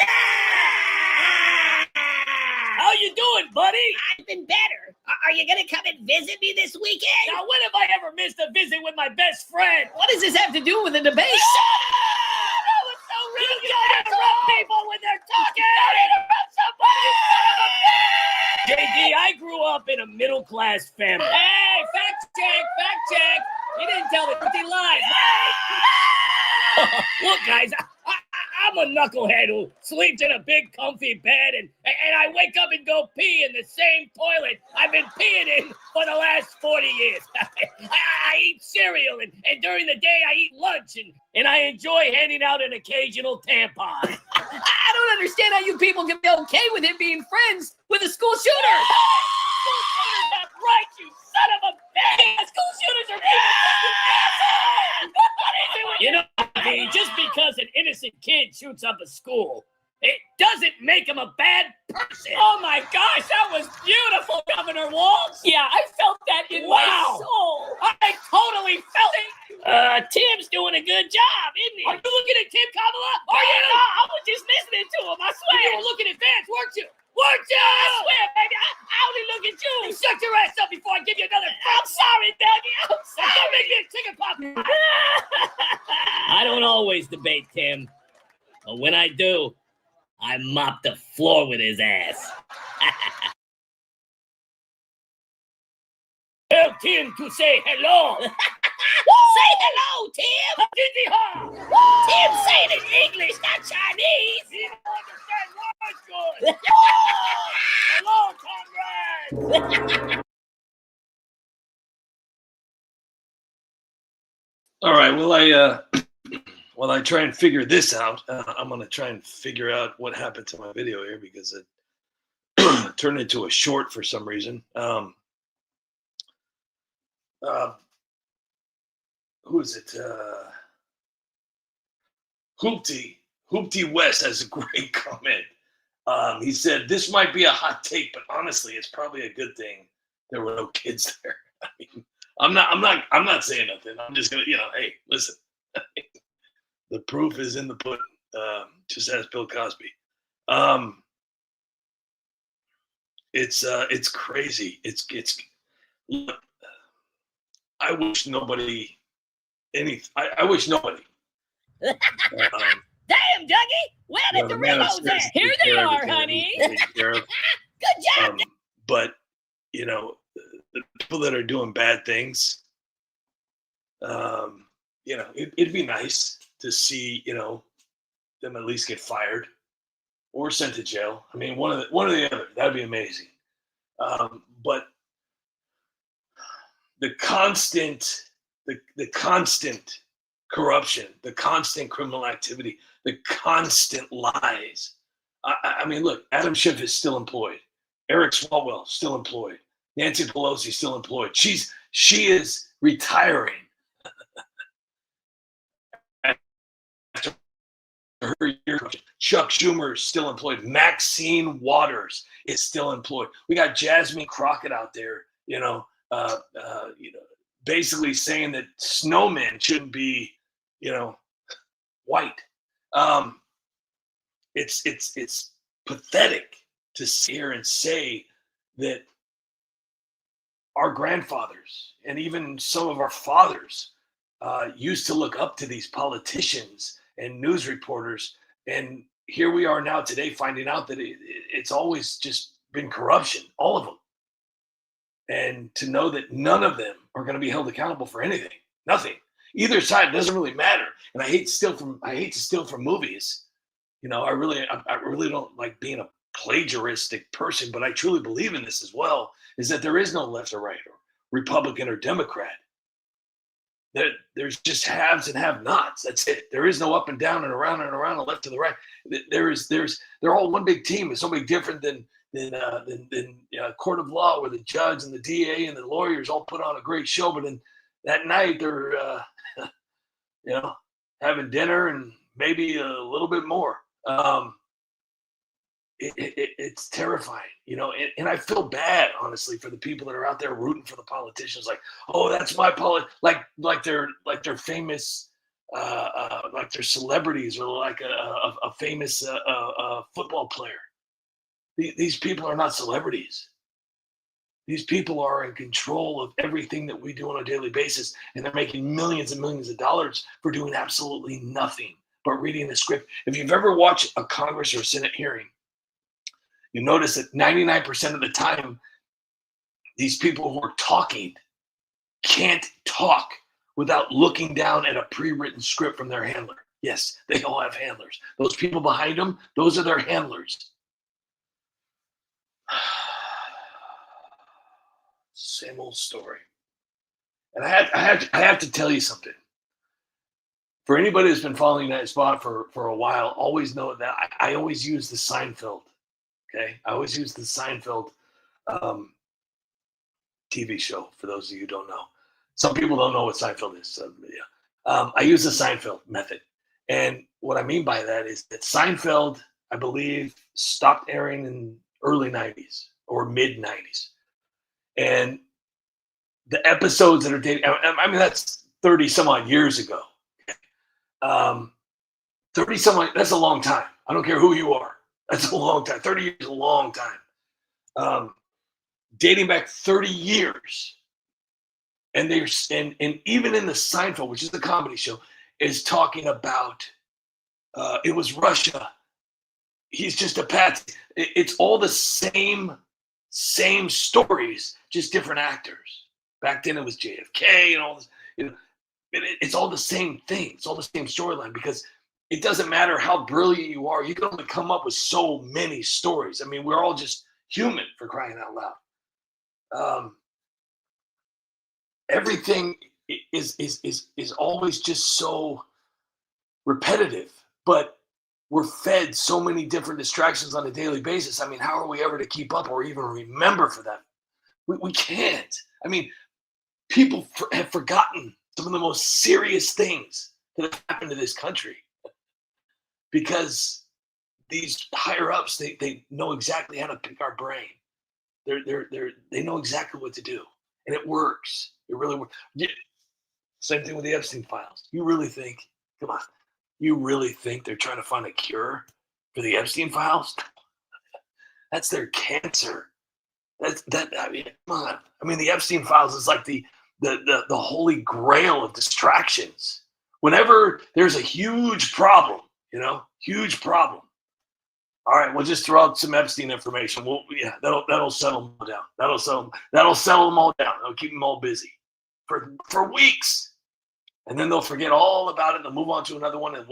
How you doing, buddy? I've been better. Are you gonna come and visit me this weekend? Now, when have I ever missed a visit with my best friend? What does this have to do with the debate? That was so rude. You don't interrupt people when they're talking! Don't interrupt somebody, you son of a bitch! JD, I grew up in a middle-class family. Hey, fact check. You didn't tell the truth, he lies. Look, guys, I'm a knucklehead who sleeps in a big comfy bed and I wake up and go pee in the same toilet I've been peeing in for the last 40 years. I eat cereal and during the day I eat lunch and I enjoy handing out an occasional tampon. I don't understand how you people can be okay with him being friends with a school shooter. School shooters have rights, you son of a bitch! School shooters are people! What is it with You know, D, just because an innocent kid shoots up a school, it doesn't make him a bad person. Oh my gosh, that was beautiful, Governor Walz. Yeah, I felt that in my Wow. soul. I totally felt it. Tim's doing a good job, isn't he? Are you looking at Tim Kamala? Are you? No, I was just listening to him, I swear. You were looking at Vance, weren't you? Weren't you? I swear, baby, I only look at you. You shut your ass up before I give you another. I'm sorry, Dougie, I'm Don't sorry. make me a chicken pop. I don't always debate Tim, but when I do, I mop the floor with his ass. Tell Tim to say hello. Say hello, Tim. Tim, Say it in English, not Chinese. he don't understand words good. Hello, comrade. All right. While I try and figure this out, I'm gonna try and figure out what happened to my video here because it turned into a short for some reason. Who is it? Hoopty West has a great comment. He said, "This might be a hot take, but honestly, it's probably a good thing there were no kids there." I mean, I'm not saying nothing. I'm just gonna, hey, listen. The proof is in the pudding. Just ask Bill Cosby. It's crazy. Look, I wish nobody. I wish nobody. Damn, Dougie. Where did the Rillos at? Here they are, honey. Good job. But the people that are doing bad things, it'd be nice to see, them at least get fired or sent to jail. I mean, one or the other. That'd be amazing. But the constant corruption, the constant criminal activity, the constant lies. I mean, look, Adam Schiff is still employed. Eric Swalwell still employed. Nancy Pelosi still employed. She is retiring. After her year, Chuck Schumer is still employed. Maxine Waters is still employed. We got Jasmine Crockett out there, basically saying that snowmen shouldn't be, white. It's pathetic to sit here and say that our grandfathers and even some of our fathers used to look up to these politicians and news reporters, and here we are now today finding out that it's always just been corruption, all of them. And to know that none of them are going to be held accountable for anything, nothing. Either side, doesn't really matter. And I hate to steal from movies. I really don't like being a plagiaristic person, but I truly believe in this as well, is that there is no left or right or Republican or Democrat. There's just haves and have-nots. That's it. There is no up and down and around and left to the right. They're all one big team. It's so big different than a court of law where the judge and the DA and the lawyers all put on a great show, but then that night they're having dinner and maybe a little bit more. It's terrifying, and I feel bad, honestly, for the people that are out there rooting for the politicians. Like, oh, that's my like they're famous, like they're celebrities or like a famous football player. These people are not celebrities. These people are in control of everything that we do on a daily basis, and they're making millions and millions of dollars for doing absolutely nothing but reading the script. If you've ever watched a Congress or Senate hearing, you notice that 99% of the time, these people who are talking can't talk without looking down at a pre-written script from their handler. Yes, they all have handlers. Those people behind them, those are their handlers. Same old story. And I have to tell you something. For anybody who's been following that spot for a while, always know that I always use the Seinfeld. Okay, I always use the Seinfeld TV show. For those of you who don't know, some people don't know what Seinfeld is. So, yeah. I use the Seinfeld method, and what I mean by that is that Seinfeld, I believe, stopped airing in early '90s or mid '90s, and the episodes that are dating. I mean, that's 30 some odd years ago. 30 some odd, that's a long time. I don't care who you are. That's a long time. 30 years is a long time. Dating back 30 years. And even in the Seinfeld, which is the comedy show, is talking about it was Russia. He's just a patsy. It's all the same stories, just different actors. Back then it was JFK and all this. It's all the same thing. It's all the same storyline because it doesn't matter how brilliant you are. You can only come up with so many stories. I mean, we're all just human, for crying out loud. Everything is always just so repetitive, but we're fed so many different distractions on a daily basis. I mean, how are we ever to keep up or even remember for that? We can't. I mean, people have forgotten some of the most serious things that have happened to this country because these higher ups, they know exactly how to pick our brain. They know exactly what to do, and it works. It really works. Yeah. Same thing with the Epstein files. You really think? Come on. You really think they're trying to find a cure for the Epstein files? That's their cancer. I mean, come on. I mean, the Epstein files is like the holy grail of distractions. Whenever there's a huge problem, huge problem. All right, we'll just throw out some Epstein information. That'll settle them all down. That'll settle them all down. That'll keep them all busy for weeks. And then they'll forget all about it and they'll move on to another one and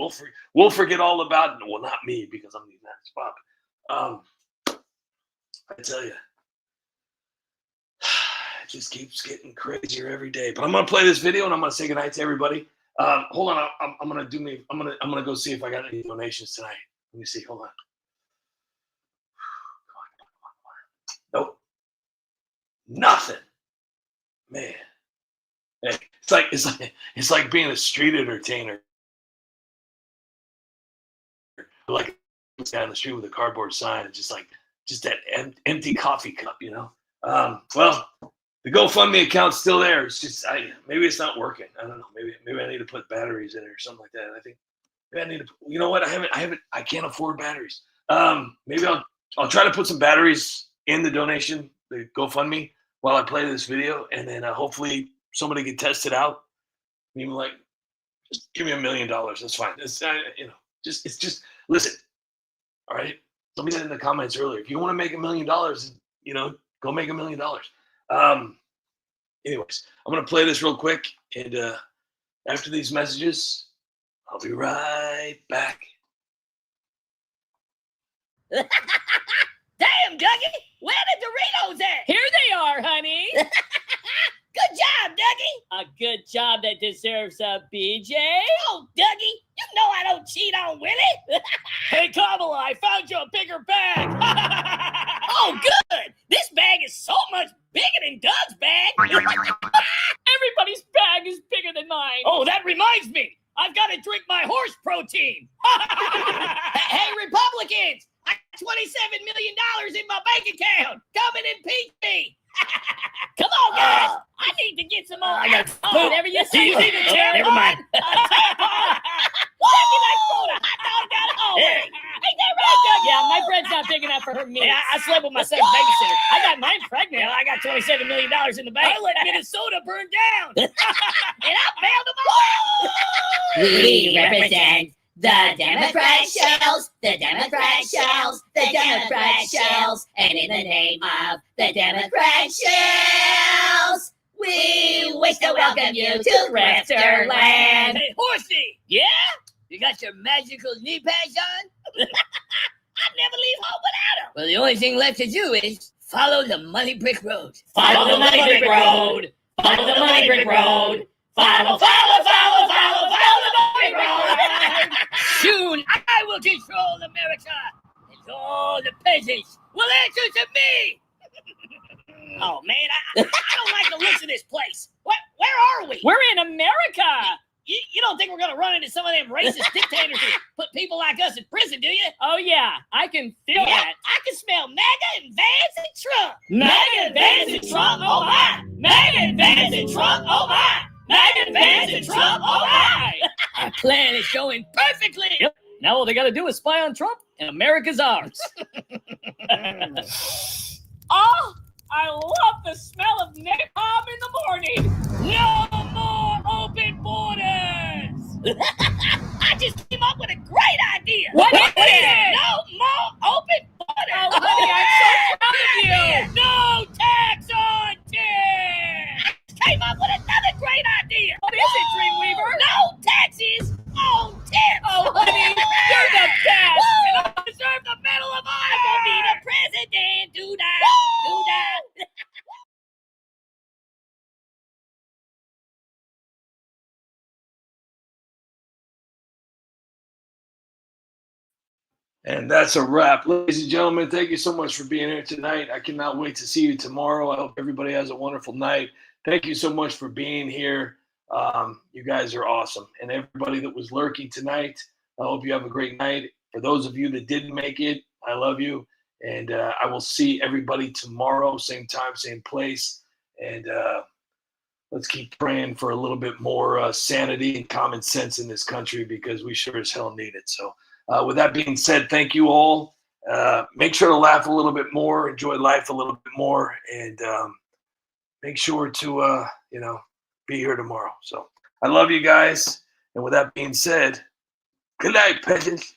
we'll forget all about it. Well, not me because I'm the United Bob. I tell you, it just keeps getting crazier every day. But I'm gonna play this video and I'm gonna say goodnight to everybody. Hold on, I'm gonna go see if I got any donations tonight. Let me see. Hold on. Nope. Nothing. Man. Hey, it's like being a street entertainer. Like down the street with a cardboard sign and just that empty coffee cup, Well, the GoFundMe account's still there. It's just maybe it's not working. I don't know. Maybe I need to put batteries in it or something like that. I think maybe I need to. You know what? I can't afford batteries. Maybe I'll try to put some batteries in the donation, the GoFundMe, while I play this video, and then hopefully somebody can test it out. Maybe just give me $1 million. That's fine. It's just listen. All right. Somebody said in the comments earlier, if you want to make $1 million, go make $1 million. Anyways, I'm gonna play this real quick, and after these messages, I'll be right back. Damn, Dougie! Where the Doritos at? Here they are, honey. Good job, Dougie! A good job that deserves a BJ. Oh, Dougie, you know I don't cheat on Willie. Hey, Kamala, I found you a bigger bag. Oh, good! This bag is so much bigger than Doug's bag. Everybody's bag is bigger than mine. Oh, that reminds me. I've got to drink my horse protein. Hey, Republicans! I got $27 million in my bank account. Come and impeach me. Come on, guys. I need to get some more. Whatever you say. You need a tampon? Never mind. A tampon. Let me like soda. Hot dog got it. Oh, wait. Ain't that right, Doug? Yeah, my bread's not big enough for her meat. Yeah, I slept with my son's babysitter. I got mine pregnant. Yeah, I got $27 million in the bank. I let Minnesota burn down. And I bailed them out. We represent the Democrat shells, the Democrat shells, the Democrat shells, and in the name of the Democrat shells, we wish to welcome you to Rifterland. Hey, Horsey, yeah? You got your magical knee pads on? I'd never leave home without them. Well, the only thing left to do is follow the Money Brick Road. Follow the Money Brick Road. Follow the Money Brick Road. Follow the Money Brick Road. Soon I will control America, and all the peasants will answer to me. Oh, man, I don't like the looks of this place. Where are we? We're in America. You don't think we're going to run into some of them racist dictators who put people like us in prison, do you? Oh, yeah, I can feel that. I can smell MAGA and Vans and Trump. MAGA and Vans and Trump, oh my. MAGA and Vans and Trump, oh my. MAGA and Vans and Trump, oh my. Our plan is going perfectly. Yep. Now all they got to do is spy on Trump, and America's ours. Oh, I love the smell of napalm in the morning. No more open borders. I just came up with a great idea. What is it? No more open borders. Oh, honey, I'm so proud of you. No tax on tin. And that's a wrap. Ladies and gentlemen, thank you so much for being here tonight. I cannot wait to see you tomorrow. I hope everybody has a wonderful night. Thank you so much for being here. You guys are awesome. And everybody that was lurking tonight, I hope you have a great night. For those of you that didn't make it, I love you. And I will see everybody tomorrow, same time, same place. And let's keep praying for a little bit more sanity and common sense in this country, because we sure as hell need it. So with that being said, thank you all. Make sure to laugh a little bit more, enjoy life a little bit more, and make sure to, be here tomorrow. So I love you guys. And with that being said, good night, peasants.